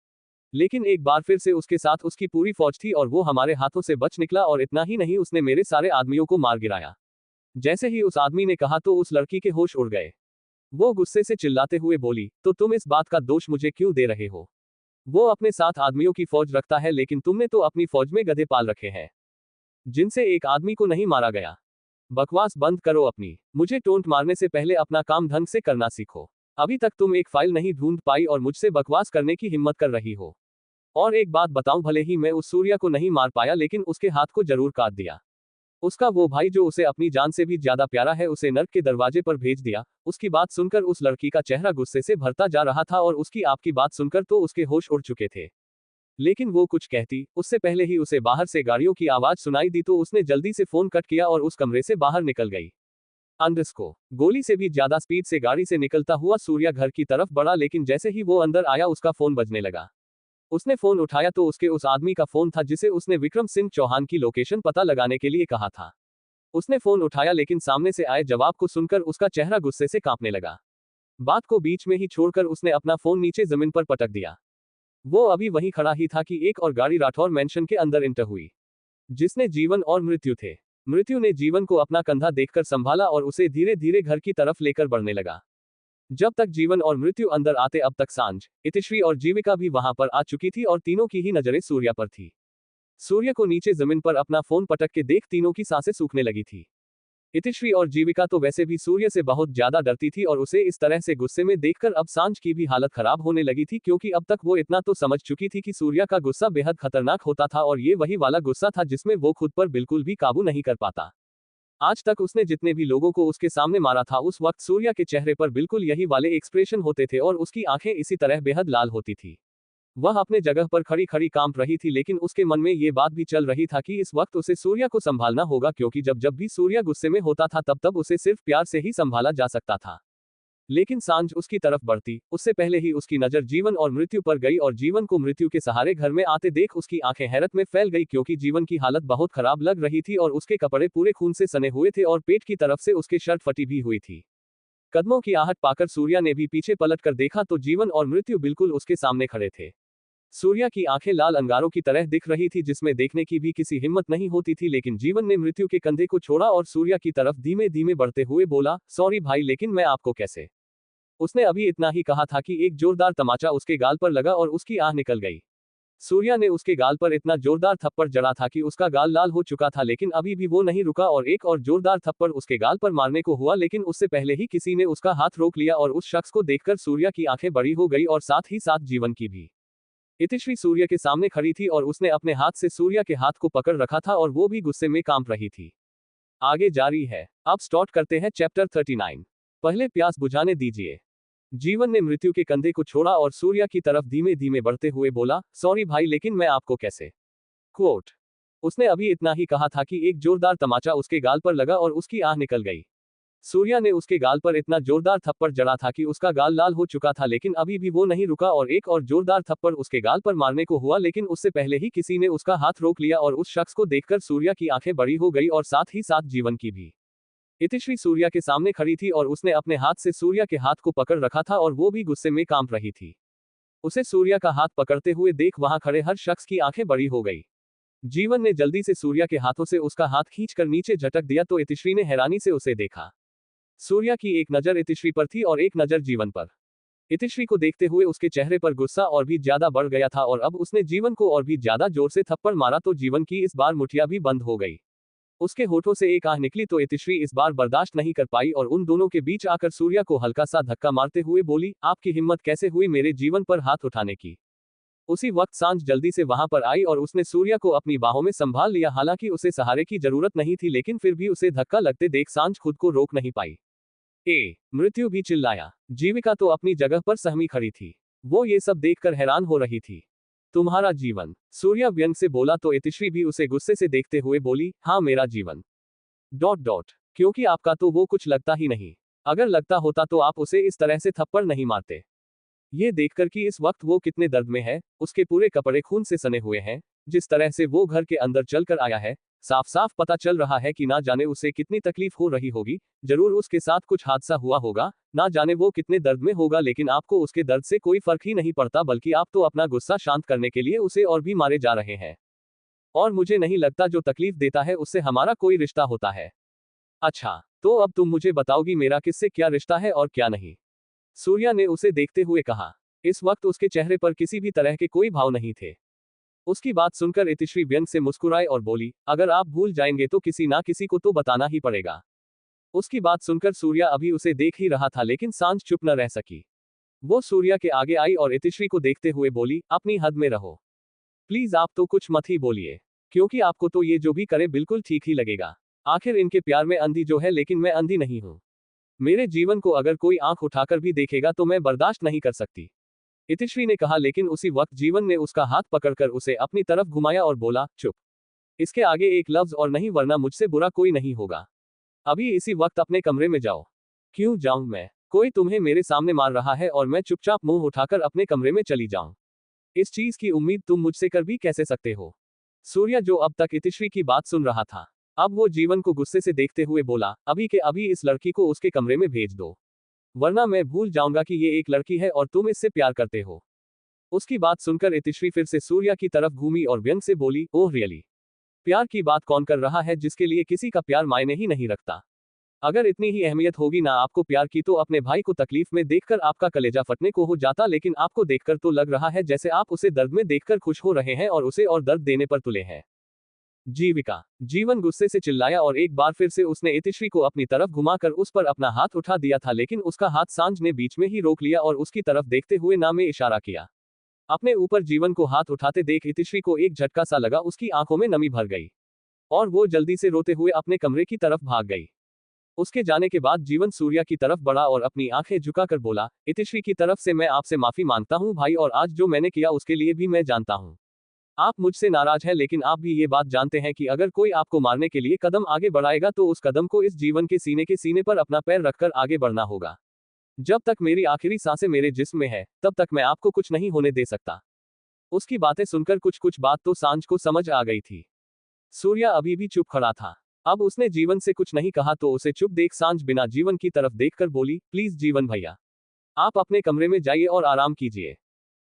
A: लेकिन एक बार फिर से उसके साथ उसकी पूरी फौज थी और वो हमारे हाथों से बच निकला, और इतना ही नहीं, उसने मेरे सारे आदमियों को मार गिराया। जैसे ही उस आदमी ने कहा तो उस लड़की के होश उड़ गए। वो गुस्से से चिल्लाते हुए बोली, तो तुम इस बात का दोष मुझे क्यों दे रहे हो? वो अपने साथ आदमियों की फौज रखता है, लेकिन तुमने तो अपनी फौज में गधे पाल रखे हैं जिनसे एक आदमी को नहीं मारा गया। बकवास बंद करो अपनी। मुझे टोंट मारने से पहले अपना काम ढंग से करना सीखो। अभी तक तुम एक फाइल नहीं ढूंढ पाई और मुझसे बकवास करने की हिम्मत कर रही हो। और एक बात बताऊं, भले ही मैं उस सूर्या को नहीं मार पाया, लेकिन उसके हाथ को जरूर काट दिया। उसका वो भाई जो उसे अपनी जान से भी ज्यादा प्यारा है, उसे नर्क के दरवाजे पर भेज दिया। उसकी बात सुनकर उस लड़की का चेहरा गुस्से से भरता जा रहा था और उसकी आपकी बात सुनकर तो उसके होश उड़ चुके थे। लेकिन वो कुछ कहती उससे पहले ही उसे बाहर से गाड़ियों की आवाज सुनाई दी, तो उसने जल्दी से फोन कट किया और उस कमरे से बाहर निकल गई। अंडरस्को गोली से भी ज्यादा स्पीड से गाड़ी से निकलता हुआ सूर्या घर की तरफ बढ़ा, लेकिन जैसे ही वो अंदर आया उसका फोन बजने लगा। उसने फोन उठाया तो उसके उस आदमी का फोन था जिसे उसने विक्रम सिंह चौहान की लोकेशन पता लगाने के लिए कहा था। उसने फोन उठाया, लेकिन सामने से आए जवाब को सुनकर उसका चेहरा गुस्से से कांपने लगा। बात को बीच में ही छोड़कर उसने अपना फोन नीचे जमीन पर पटक दिया। वो अभी वहीं खड़ा ही था कि एक और गाड़ी राठौर मेंशन के अंदर इंटर हुई, जिसने जीवन और मृत्यु थे। मृत्यु ने जीवन को अपना कंधा देखकर संभाला और उसे धीरे धीरे घर की तरफ लेकर बढ़ने लगा। जब तक जीवन और मृत्यु अंदर आते अब तक सांझ, इतिश्री और जीविका भी वहां पर आ चुकी थी और तीनों की ही नजरें सूर्या पर थी। सूर्य को नीचे जमीन पर अपना फोन पटक के देख तीनों की सांसें सूखने लगी थी। इतिश्री और जीविका तो वैसे भी सूर्य से बहुत ज्यादा डरती थी और उसे इस तरह से गुस्से में देखकर अब सांझ की भी हालत खराब होने लगी थी, क्योंकि अब तक वो इतना तो समझ चुकी थी कि सूर्य का गुस्सा बेहद खतरनाक होता था और ये वही वाला गुस्सा था जिसमें वो खुद पर बिल्कुल भी काबू नहीं कर पाता। आज तक उसने जितने भी लोगों को उसके सामने मारा था, उस वक्त सूर्य के चेहरे पर बिल्कुल यही वाले एक्सप्रेशन होते थे और उसकी आंखें इसी तरह बेहद लाल होती थी। वह अपने जगह पर खड़ी खड़ी कांप रही थी, लेकिन उसके मन में ये बात भी चल रही था कि इस वक्त उसे सूर्या को संभालना होगा, क्योंकि जब जब भी सूर्या गुस्से में होता था तब तब उसे सिर्फ प्यार से ही संभाला जा सकता था। लेकिन सांझ उसकी तरफ बढ़ती उससे पहले ही उसकी नजर जीवन और मृत्यु पर गई और जीवन को मृत्यु के सहारे घर में आते देख उसकी आंखें हैरत में फैल गई, क्योंकि जीवन की हालत बहुत खराब लग रही थी और उसके कपड़े पूरे खून से सने हुए थे और पेट की तरफ से उसके शर्ट फटी भी हुई थी। कदमों की आहट पाकर सूर्या ने भी पीछे पलट कर देखा तो जीवन और मृत्यु बिल्कुल उसके सामने खड़े थे। सूर्या की आंखें लाल अंगारों की तरह दिख रही थी, जिसमें देखने की भी किसी हिम्मत नहीं होती थी, लेकिन जीवन ने मृत्यु के कंधे को छोड़ा और सूर्या की तरफ धीमे धीमे बढ़ते हुए बोला, सॉरी भाई, लेकिन मैं आपको कैसे उसने अभी इतना ही कहा था कि एक जोरदार तमाचा उसके गाल पर लगा और उसकी आह निकल गई। सूर्या ने उसके गाल पर इतना जोरदार थप्पड़ जड़ा था कि उसका गाल लाल हो चुका था, लेकिन अभी भी वो नहीं रुका और एक और जोरदार थप्पड़ उसके गाल पर मारने को हुआ, लेकिन उससे पहले ही किसी ने उसका हाथ रोक लिया और उस शख्स को देखकर सूर्या की आंखें बड़ी हो गई और साथ ही साथ जीवन की भी। इतिश्री सूर्य के सामने खड़ी थी और उसने अपने हाथ से सूर्या के हाथ को पकड़ रखा था और वो भी गुस्से में कांप रही थी। आगे जारी है। अब स्टार्ट करते हैं चैप्टर 39। पहले प्यास बुझाने दीजिए। जीवन ने मृत्यु के कंधे को छोड़ा और सूर्या की तरफ धीमे धीमे बढ़ते हुए बोला, सॉरी भाई, लेकिन मैं आपको कैसे। क्वोट। उसने अभी इतना ही कहा था कि एक जोरदार तमाचा उसके गाल पर लगा और उसकी आह निकल गई। सूर्या ने उसके गाल पर इतना जोरदार थप्पड़ जड़ा था कि उसका गाल लाल हो चुका था, लेकिन अभी भी वो नहीं रुका और एक और जोरदार थप्पड़ उसके गाल पर मारने को हुआ, लेकिन उससे पहले ही किसी ने उसका हाथ रोक लिया और उस शख्स को देखकर सूर्या की आंखें बड़ी हो गई और साथ ही साथ जीवन की भी। इतिश्री सूर्या के सामने खड़ी थी और उसने अपने हाथ से सूर्या के हाथ को पकड़ रखा था और वो भी गुस्से में कांप रही थी। उसे सूर्या का हाथ पकड़ते हुए देख वहां खड़े हर शख्स की आंखें बड़ी हो गई। जीवन ने जल्दी से सूर्या के हाथों से उसका हाथ खींचकर नीचे झटक दिया तो इतिश्री ने हैरानी से उसे देखा। सूर्या की एक नजर इतिश्री पर थी और एक नजर जीवन पर। इतिश्री को देखते हुए उसके चेहरे पर गुस्सा और भी ज्यादा बढ़ गया था और अब उसने जीवन को और भी ज्यादा जोर से थप्पड़ मारा तो जीवन की इस बार मुठिया भी बंद हो गई। उसके होठों से एक आह निकली तो इतिश्री इस बार बर्दाश्त नहीं कर पाई और उन दोनों के बीच आकर सूर्या को हल्का सा धक्का मारते हुए बोली, आपकी हिम्मत कैसे हुई मेरे जीवन पर हाथ उठाने की। उसी वक्त सांझ जल्दी से वहां पर आई और उसने सूर्या को अपनी बाहों में संभाल लिया। हालांकि उसे सहारे की जरूरत नहीं थी, लेकिन फिर भी उसे धक्का लगते देख सांझ खुद को रोक नहीं पाई। मृत्यु भी चिल्लाया। जीविका तो अपनी जगह पर सहमी खड़ी थी। वो ये सब देखकर हैरान हो रही थी। तुम्हारा जीवन, सूर्या व्यंग से बोला तो इतिश्री भी उसे गुस्से से देखते हुए बोली, हाँ मेरा जीवन। क्योंकि आपका तो वो कुछ लगता ही नहीं। अगर लगता होता तो आप उसे इस तरह से थप्पड़ नहीं मारते। ये देखकर कि इस वक्त वो कितने दर्द में है, उसके पूरे कपड़े खून से सने हुए हैं, जिस तरह से वो घर के अंदर चलकर आया है, साफ साफ पता चल रहा है कि ना जाने उसे कितनी तकलीफ हो रही होगी। जरूर उसके साथ कुछ हादसा हुआ होगा, ना जाने वो कितने दर्द में होगा, लेकिन आपको उसके दर्द से कोई फर्क ही नहीं पड़ता, बल्कि आप तो अपना गुस्सा शांत करने के लिए उसे और भी मारे जा रहे हैं। और मुझे नहीं लगता जो तकलीफ देता है उससे हमारा कोई रिश्ता होता है। अच्छा, तो अब तुम मुझे बताओगी मेरा किससे क्या रिश्ता है और क्या नहीं। सूर्या ने उसे देखते हुए कहा। इस वक्त उसके चेहरे पर किसी भी तरह के कोई भाव नहीं थे। उसकी बात सुनकर इतिश्री व्यंग से मुस्कुराए और बोली, अगर आप भूल जाएंगे तो किसी ना किसी को तो बताना ही पड़ेगा। उसकी बात सुनकर सूर्या अभी उसे देख ही रहा था, लेकिन सांझ चुप न रह सकी। वो सूर्या के आगे आई और इतिश्री को देखते हुए बोली, अपनी हद में रहो। प्लीज आप तो कुछ मत ही बोलिए, क्योंकि आपको तो ये जो भी करे बिल्कुल ठीक ही लगेगा। आखिर इनके प्यार में अंधी जो है, लेकिन मैं अंधी नहीं हूं। मेरे जीवन को अगर कोई आंख उठाकर भी देखेगा तो मैं बर्दाश्त नहीं कर सकती। इतिश्री ने कहा, लेकिन उसी वक्त जीवन ने उसका हाथ पकड़कर उसे अपनी तरफ घुमाया और बोला, चुप। इसके आगे एक लफ्ज और नहीं, वरना मुझसे बुरा कोई नहीं होगा। अभी इसी वक्त अपने कमरे में जाओ। क्यों जाऊं मैं? कोई तुम्हें मेरे सामने मार रहा है और मैं चुपचाप मुंह उठाकर अपने कमरे में चली जाऊं? इस चीज की उम्मीद तुम मुझसे कर भी कैसे सकते हो? सूर्या, जो अब तक इतिश्री की बात सुन रहा था, अब वो जीवन को गुस्से से देखते हुए बोला, अभी के अभी इस लड़की को उसके कमरे में भेज दो, वरना मैं भूल जाऊंगा कि ये एक लड़की है और तुम इससे प्यार करते हो। उसकी बात सुनकर इतिश्री फिर से सूर्या की तरफ घूमी और व्यंग से बोली, ओह रियली? प्यार की बात कौन कर रहा है जिसके लिए किसी का प्यार मायने ही नहीं रखता? अगर इतनी ही अहमियत होगी ना आपको प्यार की, तो अपने भाई को तकलीफ में देखकर आपका कलेजा फटने को हो जाता, लेकिन आपको देखकर तो लग रहा है जैसे आप उसे दर्द में देखकर खुश हो रहे हैं और उसे और दर्द देने पर तुले हैं। जीविका। जीवन गुस्से से चिल्लाया और एक बार फिर से उसने इतिश्री को अपनी तरफ घुमाकर उस पर अपना हाथ उठा दिया था, लेकिन उसका हाथ सांझ ने बीच में ही रोक लिया और उसकी तरफ देखते हुए ना में इशारा किया। अपने ऊपर जीवन को हाथ उठाते देख इतिश्री को एक झटका सा लगा, उसकी आंखों में नमी भर गई और वो जल्दी से रोते हुए अपने कमरे की तरफ भाग गई। उसके जाने के बाद जीवन सूर्या की तरफ बढ़ा और अपनी आंखें झुकाकर बोला, इतिश्री की तरफ से मैं आपसे माफी मांगता हूं भाई, और आज जो मैंने किया उसके लिए भी मैं जानता हूं आप मुझसे नाराज हैं, लेकिन आप भी ये बात जानते हैं कि अगर कोई आपको मारने के लिए कदम आगे बढ़ाएगा तो उस कदम को इस जीवन के सीने पर अपना पैर रखकर आगे बढ़ना होगा। जब तक मेरी आखिरी सांसें मेरे जिस्म में है, तब तक मैं आपको कुछ नहीं होने दे सकता। उसकी बातें सुनकर कुछ बात तो सांझ को समझ आ गई थी। सूर्या अभी भी चुप खड़ा था। अब उसने जीवन से कुछ नहीं कहा तो उसे चुप देख सांझ बिना जीवन की तरफ देखकर बोली, प्लीज जीवन भैया, आप अपने कमरे में जाइए और आराम कीजिए।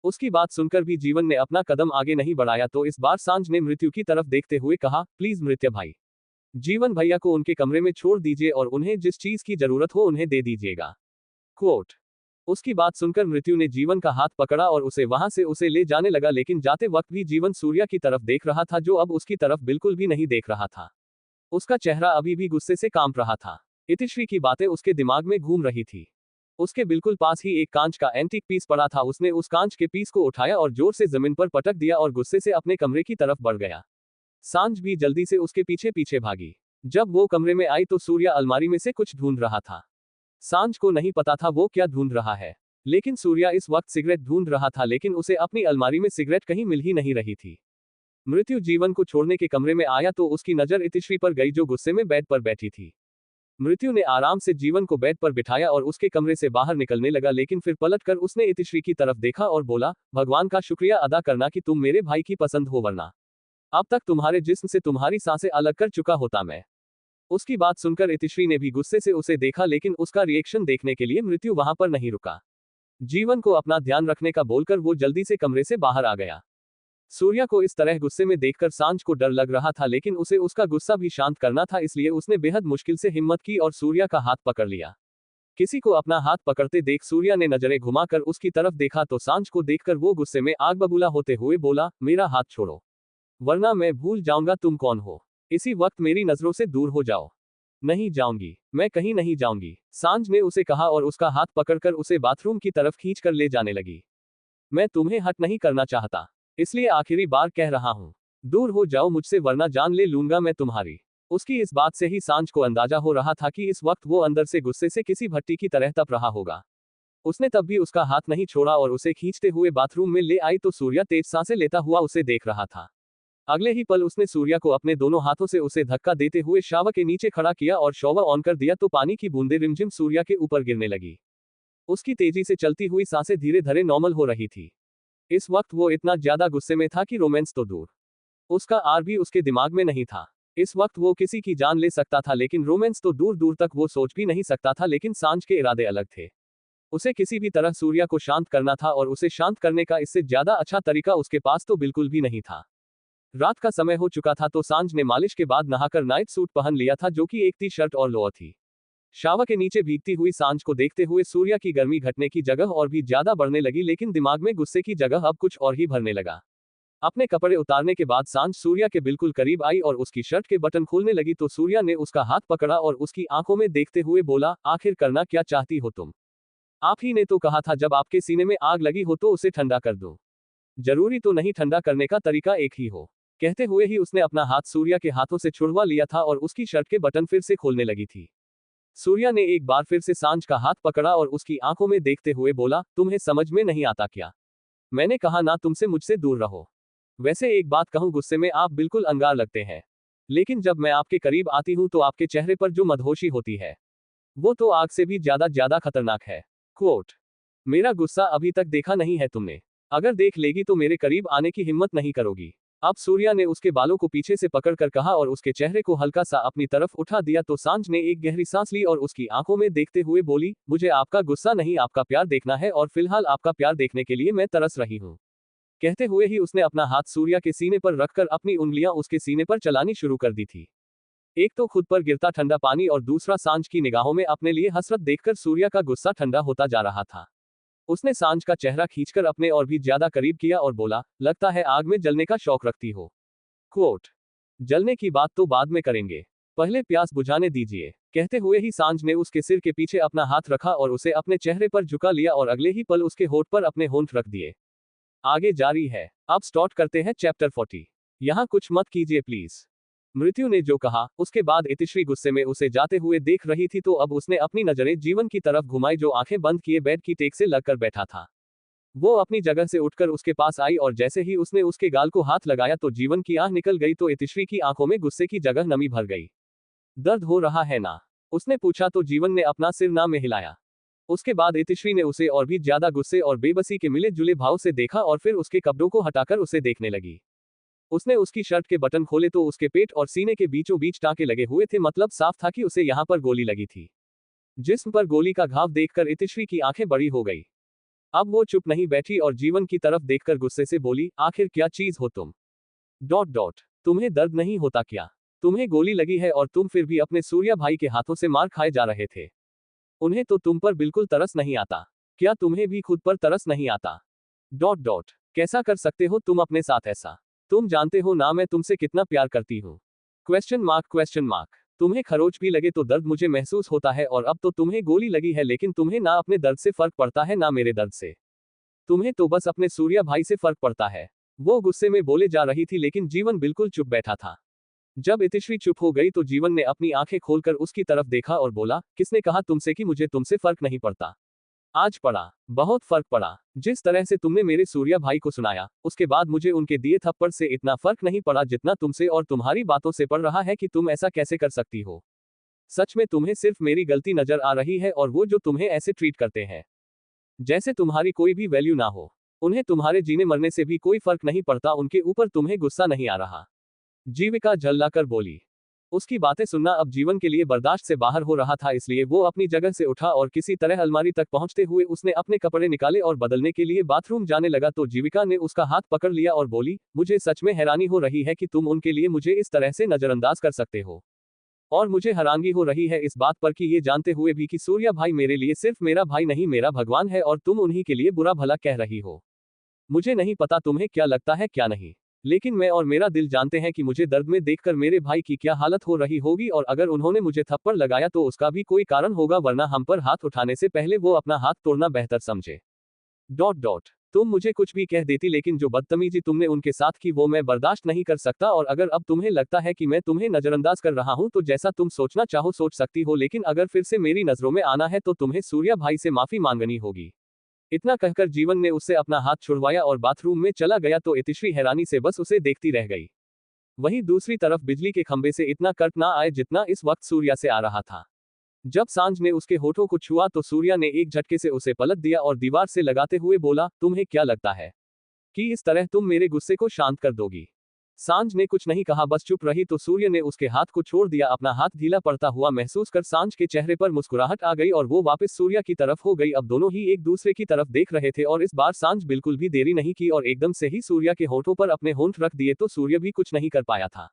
A: उसकी बात सुनकर भी जीवन ने अपना कदम आगे नहीं बढ़ाया तो इस बार सांझ ने मृत्यु की तरफ देखते हुए कहा, प्लीज मृत्यु भाई, जीवन भैया को उनके कमरे में छोड़ दीजिए और उन्हें जिस चीज की जरूरत हो उन्हें दे दीजिएगा। क्वोट। उसकी बात सुनकर मृत्यु ने जीवन का हाथ पकड़ा और उसे वहां से उसे ले जाने लगा, लेकिन जाते वक्त भी जीवन सूर्या की तरफ देख रहा था, जो अब उसकी तरफ बिल्कुल भी नहीं देख रहा था। उसका चेहरा अभी भी गुस्से से कांप रहा था। इतिश्री की बातें उसके दिमाग में घूम रही थी। उसके बिल्कुल पास ही एक कांच का एंटीक पीस पड़ा था। उसने उस कांच के पीस को उठाया और जोर से जमीन पर पटक दिया और गुस्से से अपने कमरे की तरफ बढ़ गया। सांझ भी जल्दी से उसके पीछे पीछे भागी। जब वो कमरे में आई तो सूर्या अलमारी में से कुछ ढूंढ रहा था। सांझ को नहीं पता था वो क्या ढूंढ रहा है, लेकिन सूर्या इस वक्त सिगरेट ढूंढ रहा था, लेकिन उसे अपनी अलमारी में सिगरेट कहीं मिल ही नहीं रही थी। मृत्यु जीवन को छोड़ने के कमरे में आया तो उसकी नजर इतिश्री पर गई, जो गुस्से में बेड पर बैठी थी। मृत्यु ने आराम से जीवन को बेड पर बिठाया और उसके कमरे से बाहर निकलने लगा, लेकिन फिर पलटकर उसने इतिश्री की तरफ देखा और बोला, भगवान का शुक्रिया अदा करना कि तुम मेरे भाई की पसंद हो, वरना अब तक तुम्हारे जिस्म से तुम्हारी सांसें अलग कर चुका होता मैं। उसकी बात सुनकर इतिश्री ने भी गुस्से से उसे देखा, लेकिन उसका रिएक्शन देखने के लिए मृत्यु वहां पर नहीं रुका। जीवन को अपना ध्यान रखने का बोलकर वो जल्दी से कमरे से बाहर आ गया। सूर्या को इस तरह गुस्से में देखकर सांझ को डर लग रहा था, लेकिन उसे उसका गुस्सा भी शांत करना था, इसलिए उसने बेहद मुश्किल से हिम्मत की और सूर्या का हाथ पकड़ लिया। किसी को अपना हाथ पकड़ते देख सूर्या ने नजरें घुमाकर उसकी तरफ देखा तो सांझ को देखकर वो गुस्से में आग बबूला होते हुए बोला, मेरा हाथ छोड़ो, वरना मैं भूल जाऊंगा तुम कौन हो। इसी वक्त मेरी नजरों से दूर हो जाओ। नहीं जाऊंगी, मैं कहीं नहीं जाऊंगी, सांझ ने उसे कहा और उसका हाथ पकड़कर उसे बाथरूम की तरफ खींचकर ले जाने लगी। मैं तुम्हें हट नहीं करना चाहता, इसलिए आखिरी बार कह रहा हूं, दूर हो जाओ मुझसे, वरना जान ले लूंगा मैं तुम्हारी। उसकी इस बात से ही सांझ को अंदाजा हो रहा था कि इस वक्त वो अंदर से गुस्से से किसी भट्टी की तरह तप रहा होगा। उसने तब भी उसका हाथ नहीं छोड़ा और उसे खींचते हुए बाथरूम में ले आई तो सूर्या तेज सांसें लेता हुआ उसे देख रहा था। अगले ही पल उसने सूर्या को अपने दोनों हाथों से उसे धक्का देते हुए शावर के नीचे खड़ा किया और शॉवर ऑन कर दिया तो पानी की बूंदें रिमझिम सूर्या के ऊपर गिरने लगी। उसकी तेजी से चलती हुई सांसें धीरे धीरे नॉर्मल हो रही थी। इस वक्त वो इतना ज्यादा गुस्से में था कि रोमांस तो दूर, उसका आर भी उसके दिमाग में नहीं था। इस वक्त वो किसी की जान ले सकता था, लेकिन रोमांस तो दूर दूर तक वो सोच भी नहीं सकता था। लेकिन सांझ के इरादे अलग थे। उसे किसी भी तरह सूर्या को शांत करना था और उसे शांत करने का इससे ज्यादा अच्छा तरीका उसके पास तो बिल्कुल भी नहीं था। रात का समय हो चुका था तो सांझ ने मालिश के बाद नहाकर नाइट सूट पहन लिया था, जो कि एक टी शर्ट और लोअर थी। शावर के नीचे भीगती हुई सांझ को देखते हुए सूर्या की गर्मी घटने की जगह और भी ज्यादा बढ़ने लगी, लेकिन दिमाग में गुस्से की जगह अब कुछ और ही भरने लगा। अपने कपड़े उतारने के बाद सांझ सूर्या के बिल्कुल करीब आई और उसकी शर्ट के बटन खोलने लगी तो सूर्या ने उसका हाथ पकड़ा और उसकी आंखों में देखते हुए बोला, आखिर करना क्या चाहती हो तुम? आप ही ने तो कहा था जब आपके सीने में आग लगी हो तो उसे ठंडा कर दूं। जरूरी तो नहीं ठंडा करने का तरीका एक ही हो। कहते हुए ही उसने अपना हाथ सूर्या के हाथों से छुड़वा लिया था और उसकी शर्ट के बटन फिर से खोलने लगी थी। सूर्या ने एक बार फिर से सांझ का हाथ पकड़ा और उसकी आंखों में देखते हुए बोला, तुम्हें समझ में नहीं आता क्या? मैंने कहा ना तुमसे मुझसे दूर रहो। वैसे एक बात कहूं, गुस्से में आप बिल्कुल अंगार लगते हैं, लेकिन जब मैं आपके करीब आती हूं तो आपके चेहरे पर जो मदहोशी होती है वो तो आग से भी ज्यादा खतरनाक है। क्वोट, मेरा गुस्सा अभी तक देखा नहीं है तुमने, अगर देख लेगी तो मेरे करीब आने की हिम्मत नहीं करोगी। अब सूर्या ने उसके बालों को पीछे से पकड़कर कहा और उसके चेहरे को हल्का सा अपनी तरफ उठा दिया तो सांझ ने एक गहरी सांस ली और उसकी आंखों में देखते हुए बोली, मुझे आपका गुस्सा नहीं आपका प्यार देखना है और फिलहाल आपका प्यार देखने के लिए मैं तरस रही हूँ। कहते हुए ही उसने अपना हाथ सूर्या के सीने पर रखकर अपनी उंगलियां उसके सीने पर चलानी शुरू कर दी थी। एक तो खुद पर गिरता ठंडा पानी और दूसरा सांझ की निगाहों में अपने लिए हसरत देखकर सूर्या का गुस्सा ठंडा होता जा रहा था। उसने सांझ का चेहरा खींचकर अपने और भी ज्यादा करीब किया और बोला, लगता है आग में जलने का शौक रखती हो। क्वोट, जलने की बात तो बाद में करेंगे, पहले प्यास बुझाने दीजिए। कहते हुए ही सांझ ने उसके सिर के पीछे अपना हाथ रखा और उसे अपने चेहरे पर झुका लिया और अगले ही पल उसके होठ पर अपने होंठ रख दिए। आगे जारी है। अब स्टार्ट करते हैं चैप्टर 40। यहां कुछ मत कीजिए प्लीज। मृत्यु ने जो कहा उसके बाद इतिश्री गुस्से में उसे जाते हुए देख रही थी तो अब उसने अपनी नजरें जीवन की तरफ घुमाई, जो आंखें बंद किए बेड की टेक से लगकर बैठा था। वो अपनी जगह से उठकर उसके पास आई और जैसे ही उसने उसके गाल को हाथ लगाया तो जीवन की आंख निकल गई तो इतिश्री की आंखों में गुस्से की जगह नमी भर गई। दर्द हो रहा है ना? उसने पूछा तो जीवन ने अपना सिर ना में हिलाया। उसके बाद इतिश्री ने उसे और भी ज्यादा गुस्से और बेबसी के मिले जुले भाव से देखा और फिर उसके कपड़ों को हटाकर उसे देखने लगी। उसने उसकी शर्ट के बटन खोले तो उसके पेट और सीने के बीचों बीच टांके लगे हुए थे, मतलब साफ था कि उसे यहाँ पर गोली लगी थी। जिस्म पर गोली का घाव देखकर इतिश्री की आंखें बड़ी हो गई। अब वो चुप नहीं बैठी और जीवन की तरफ देखकर गुस्से से बोली, आखिर क्या चीज हो तुम? तुम्हें दर्द नहीं होता क्या? तुम्हें गोली लगी है और तुम फिर भी अपने सूर्या भाई के हाथों से मार खाए जा रहे थे। उन्हें तो तुम पर बिल्कुल तरस नहीं आता। क्या तुम्हें भी खुद पर तरस नहीं आता? डॉट डॉट कैसा कर सकते हो तुम अपने साथ ऐसा? तुम जानते हो ना मैं तुमसे कितना प्यार करती हूँ। Question mark. तुम्हें खरोच भी लगे तो दर्द मुझे महसूस होता है और अब तो तुम्हें गोली लगी है लेकिन तुम्हें ना अपने दर्द से फर्क पड़ता है ना मेरे दर्द से। तुम्हें तो बस अपने सूर्या भाई से फर्क पड़ता है। वो गुस्से में बोले जा रही थी लेकिन जीवन बिल्कुल चुप बैठा था। जब इतिश्री चुप हो गई तो जीवन ने अपनी आंखें खोलकर उसकी तरफ देखा और बोला, किसने कहा तुमसे कि मुझे तुमसे फर्क नहीं पड़ता? आज पड़ा, बहुत फर्क पड़ा। जिस तरह से तुमने मेरे सूर्या भाई को सुनाया, उसके बाद मुझे उनके दिए थप्पड़ से इतना फर्क नहीं पड़ा जितना तुमसे और तुम्हारी बातों से पड़ रहा है कि तुम ऐसा कैसे कर सकती हो। सच में तुम्हें सिर्फ मेरी गलती नजर आ रही है और वो जो तुम्हें ऐसे ट्रीट करते हैं जैसे तुम्हारी कोई भी वैल्यू ना हो। उन्हें तुम्हारे जीने मरने से भी कोई फर्क नहीं पड़ता, उनके ऊपर तुम्हें गुस्सा नहीं आ रहा। जीविका झल्लाकर बोली। उसकी बातें सुनना अब जीवन के लिए बर्दाश्त से बाहर हो रहा था, इसलिए वो अपनी जगह से उठा और किसी तरह अलमारी तक पहुंचते हुए उसने अपने कपड़े निकाले और बदलने के लिए बाथरूम जाने लगा तो जीविका ने उसका हाथ पकड़ लिया और बोली, मुझे सच में हैरानी हो रही है कि तुम उनके लिए मुझे इस तरह से नजरअंदाज कर सकते हो। और मुझे हैरानगी हो रही है इस बात पर कि ये जानते हुए भी कि सूर्या भाई मेरे लिए सिर्फ मेरा भाई नहीं मेरा भगवान है और तुम उन्हीं के लिए बुरा भला कह रही हो। मुझे नहीं पता तुम्हें क्या लगता है क्या नहीं, लेकिन मैं और मेरा दिल जानते हैं कि मुझे दर्द में देखकर मेरे भाई की क्या हालत हो रही होगी और अगर उन्होंने मुझे थप्पड़ लगाया तो उसका भी कोई कारण होगा, वरना हम पर हाथ उठाने से पहले वो अपना हाथ तोड़ना बेहतर समझे। डॉट डॉट तुम मुझे कुछ भी कह देती लेकिन जो बदतमीजी तुमने उनके साथ की वो मैं बर्दाश्त नहीं कर सकता और अगर अब तुम्हें लगता है कि मैं तुम्हें नजरअंदाज कर रहा हूं तो जैसा तुम सोचना चाहो सोच सकती हो, लेकिन अगर फिर से मेरी नजरों में आना है तो तुम्हें सूर्या भाई से माफी मांगनी होगी। इतना कहकर जीवन ने उससे अपना हाथ छुड़वाया और बाथरूम में चला गया तो इतिश्री हैरानी से बस उसे देखती रह गई। वहीं दूसरी तरफ बिजली के खंभे से इतना कर्क ना आए जितना इस वक्त सूर्या से आ रहा था। जब सांझ ने उसके होठों को छुआ तो सूर्या ने एक झटके से उसे पलट दिया और दीवार से लगाते हुए बोला, तुम्हें क्या लगता है कि इस तरह तुम मेरे गुस्से को शांत कर दोगी? सांझ ने कुछ नहीं कहा, बस चुप रही तो सूर्य ने उसके हाथ को छोड़ दिया। अपना हाथ ढीला पड़ता हुआ महसूस कर सांझ के चेहरे पर मुस्कुराहट आ गई और वो वापस सूर्या की तरफ हो गई। अब दोनों ही एक दूसरे की तरफ देख रहे थे और इस बार सांझ बिल्कुल भी देरी नहीं की और एकदम से ही सूर्या के होठों पर अपने होंठ रख दिए तो सूर्य भी कुछ नहीं कर पाया था।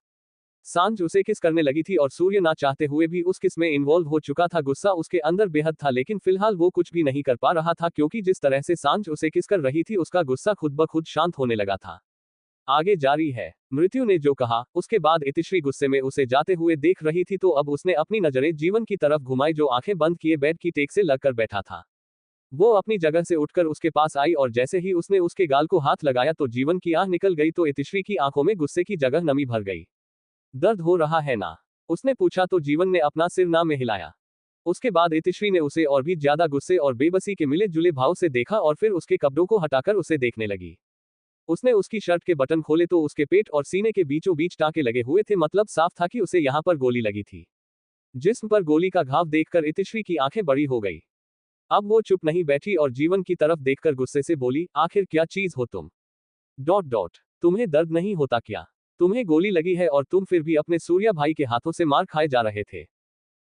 A: सांझ उसे किस करने लगी थी और सूर्य ना चाहते हुए भी उस किस में इन्वॉल्व हो चुका था। गुस्सा उसके अंदर बेहद था लेकिन फिलहाल वो कुछ भी नहीं कर पा रहा था क्योंकि जिस तरह से सांझ उसे किस कर रही थी उसका गुस्सा खुद ब खुद शांत होने लगा था। आगे जारी है। मृत्यु ने जो कहा उसके बाद इतिश्री गुस्से में उसे जाते हुए देख रही थी तो अब उसने अपनी नजरें जीवन की तरफ घुमाई जो आंखें बंद किए बेड की टेक से लगकर बैठा था। वो अपनी जगह से उठकर उसके पास आई और जैसे ही उसने उसके गाल को हाथ लगाया तो जीवन की आंख निकल गई तो इतिश्री की आंखों में गुस्से की जगह नमी भर गई। दर्द हो रहा है ना? उसने पूछा तो जीवन ने अपना सिर ना में हिलाया। उसके बाद इतिश्री ने उसे और भी ज्यादा गुस्से और बेबसी के मिले जुले भाव से देखा और फिर उसके कपड़ों को हटाकर उसे देखने लगी। उसने उसकी शर्ट के बटन खोले तो उसके पेट और सीने के बीचों बीच टांके लगे हुए थे, मतलब साफ था कि उसे यहाँ पर गोली लगी थी। जिस्म पर गोली का घाव देखकर इतिश्री की आंखें बड़ी हो गई। अब वो चुप नहीं बैठी और जीवन की तरफ देखकर गुस्से से बोली, आखिर क्या चीज हो तुम? डॉट डॉट तुम्हें दर्द नहीं होता क्या? तुम्हें गोली लगी है और तुम फिर भी अपने सूर्या भाई के हाथों से मार खाए जा रहे थे।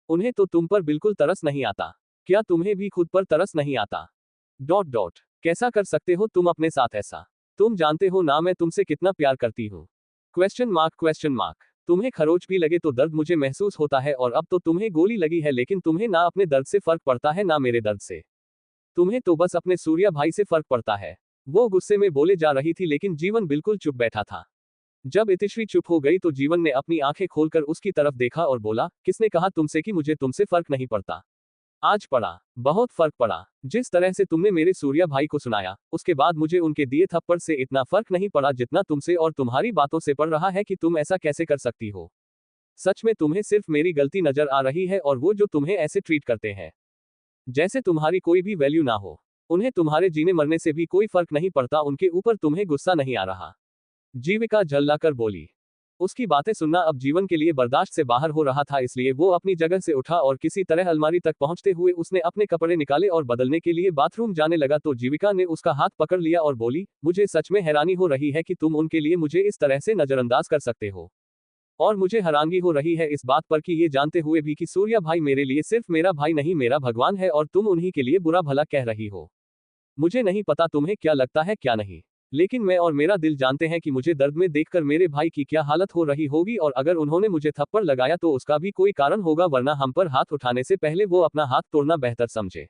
A: उन्हें तो तुम पर बिल्कुल तरस नहीं आता। क्या तुम्हें भी खुद पर तरस नहीं आता? डॉट डॉट कैसा कर सकते हो तुम अपने साथ ऐसा? तुम जानते हो ना मैं तुमसे कितना प्यार करती हूँ। क्वेश्चन मार्क तुम्हें खरोच भी लगे तो दर्द मुझे महसूस होता है और अब तो तुम्हें गोली लगी है लेकिन तुम्हें ना अपने दर्द से फर्क पड़ता है ना मेरे दर्द से। तुम्हें तो बस अपने सूर्या भाई से फर्क पड़ता है। वो गुस्से में बोले जा रही थी लेकिन जीवन बिल्कुल चुप बैठा था। जब इतिश्री चुप हो गई तो जीवन ने अपनी आंखें खोलकर उसकी तरफ देखा और बोला, किसने कहा तुमसे कि मुझे तुमसे फर्क नहीं पड़ता? आज पड़ा, बहुत फर्क पड़ा। जिस तरह से तुमने मेरे सूर्या भाई को सुनाया उसके बाद मुझे उनके दिए थप्पड़ से इतना फर्क नहीं पड़ा जितना तुमसे और तुम्हारी बातों से पड़ रहा है कि तुम ऐसा कैसे कर सकती हो। सच में तुम्हें सिर्फ मेरी गलती नजर आ रही है और वो जो तुम्हें ऐसे ट्रीट करते हैं जैसे तुम्हारी कोई भी वैल्यू ना हो। उन्हें तुम्हारे जीने मरने से भी कोई फर्क नहीं पड़ता, उनके ऊपर तुम्हें गुस्सा नहीं आ रहा। जीविका झल्लाकर बोली। उसकी बातें सुनना अब जीवन के लिए बर्दाश्त से बाहर हो रहा था, इसलिए वो अपनी जगह से उठा और किसी तरह अलमारी तक पहुंचते हुए उसने अपने कपड़े निकाले और बदलने के लिए बाथरूम जाने लगा तो जीविका ने उसका हाथ पकड़ लिया और बोली, मुझे सच में हैरानी हो रही है कि तुम उनके लिए मुझे इस तरह से नजरअंदाज कर सकते हो। और मुझे हैरानगी हो रही है इस बात पर कि ये जानते हुए भी कि सूर्या भाई मेरे लिए सिर्फ मेरा भाई नहीं मेरा भगवान है और तुम उन्हीं के लिए बुरा भला कह रही हो। मुझे नहीं पता तुम्हें क्या लगता है क्या नहीं, लेकिन मैं और मेरा दिल जानते हैं कि मुझे दर्द में देखकर मेरे भाई की क्या हालत हो रही होगी और अगर उन्होंने मुझे थप्पड़ लगाया तो उसका भी कोई कारण होगा, वरना हम पर हाथ उठाने से पहले वो अपना हाथ तोड़ना बेहतर समझे।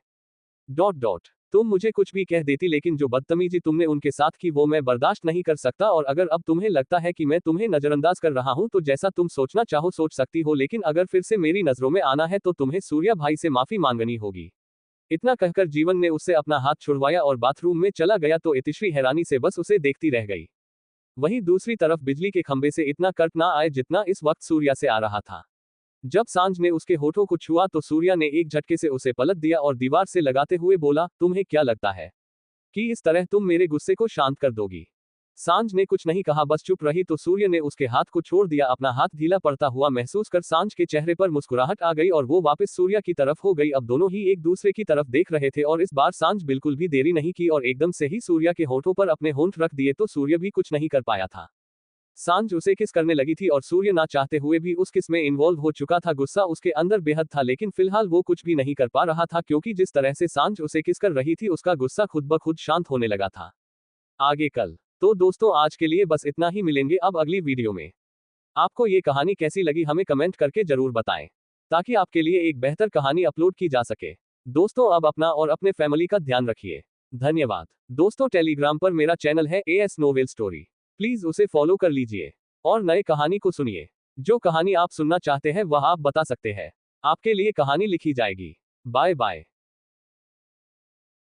A: डॉट डॉट तुम मुझे कुछ भी कह देती, लेकिन जो बदतमीजी तुमने उनके साथ की वो मैं बर्दाश्त नहीं कर सकता, और अगर अब तुम्हें लगता है कि मैं तुम्हें नजरअंदाज कर रहा हूं तो जैसा तुम सोचना चाहो सोच सकती हो, लेकिन अगर फिर से मेरी नजरों में आना है तो तुम्हें सूर्या भाई से माफी मांगनी होगी। इतना कहकर जीवन ने उससे अपना हाथ छुड़वाया और बाथरूम में चला गया तो इतिश्री हैरानी से बस उसे देखती रह गई। वहीं दूसरी तरफ बिजली के खंभे से इतना कर्क ना आए जितना इस वक्त सूर्या से आ रहा था। जब सांझ ने उसके होठों को छुआ तो सूर्या ने एक झटके से उसे पलट दिया और दीवार से लगाते हुए बोला, तुम्हें क्या लगता है कि इस तरह तुम मेरे गुस्से को शांत कर दोगी? सांझ ने कुछ नहीं कहा, बस चुप रही, तो सूर्य ने उसके हाथ को छोड़ दिया। अपना हाथ ढीला पड़ता हुआ महसूस कर सांझ के चेहरे पर मुस्कुराहट आ गई और वो वापस सूर्या की तरफ हो गई। अब दोनों ही एक दूसरे की तरफ देख रहे थे और इस बार सांझ बिल्कुल भी देरी नहीं की और एकदम से ही सूर्या के होठों पर अपने होंठ रख दिए तो सूर्य भी कुछ नहीं कर पाया था। सांझ उसे किस करने लगी थी और सूर्य ना चाहते हुए भी उस किस में इन्वॉल्व हो चुका था। गुस्सा उसके अंदर बेहद था, लेकिन फिलहाल वो कुछ भी नहीं कर पा रहा था क्योंकि जिस तरह से सांझ उसे किस कर रही थी उसका गुस्सा खुद ब खुद शांत होने लगा था। आगे कल। तो दोस्तों आज के लिए बस इतना ही, मिलेंगे अब अगली वीडियो में। आपको ये कहानी कैसी लगी हमें कमेंट करके जरूर बताएं, ताकि आपके लिए एक बेहतर कहानी अपलोड की जा सके। दोस्तों अब अपना और अपने फैमिली का ध्यान रखिए। धन्यवाद। दोस्तों टेलीग्राम पर मेरा चैनल है एएस नोवेल स्टोरी, प्लीज उसे फॉलो कर लीजिए और नए कहानी को सुनिए। जो कहानी आप सुनना चाहते हैं वह आप बता सकते हैं, आपके लिए कहानी लिखी जाएगी। Bye bye.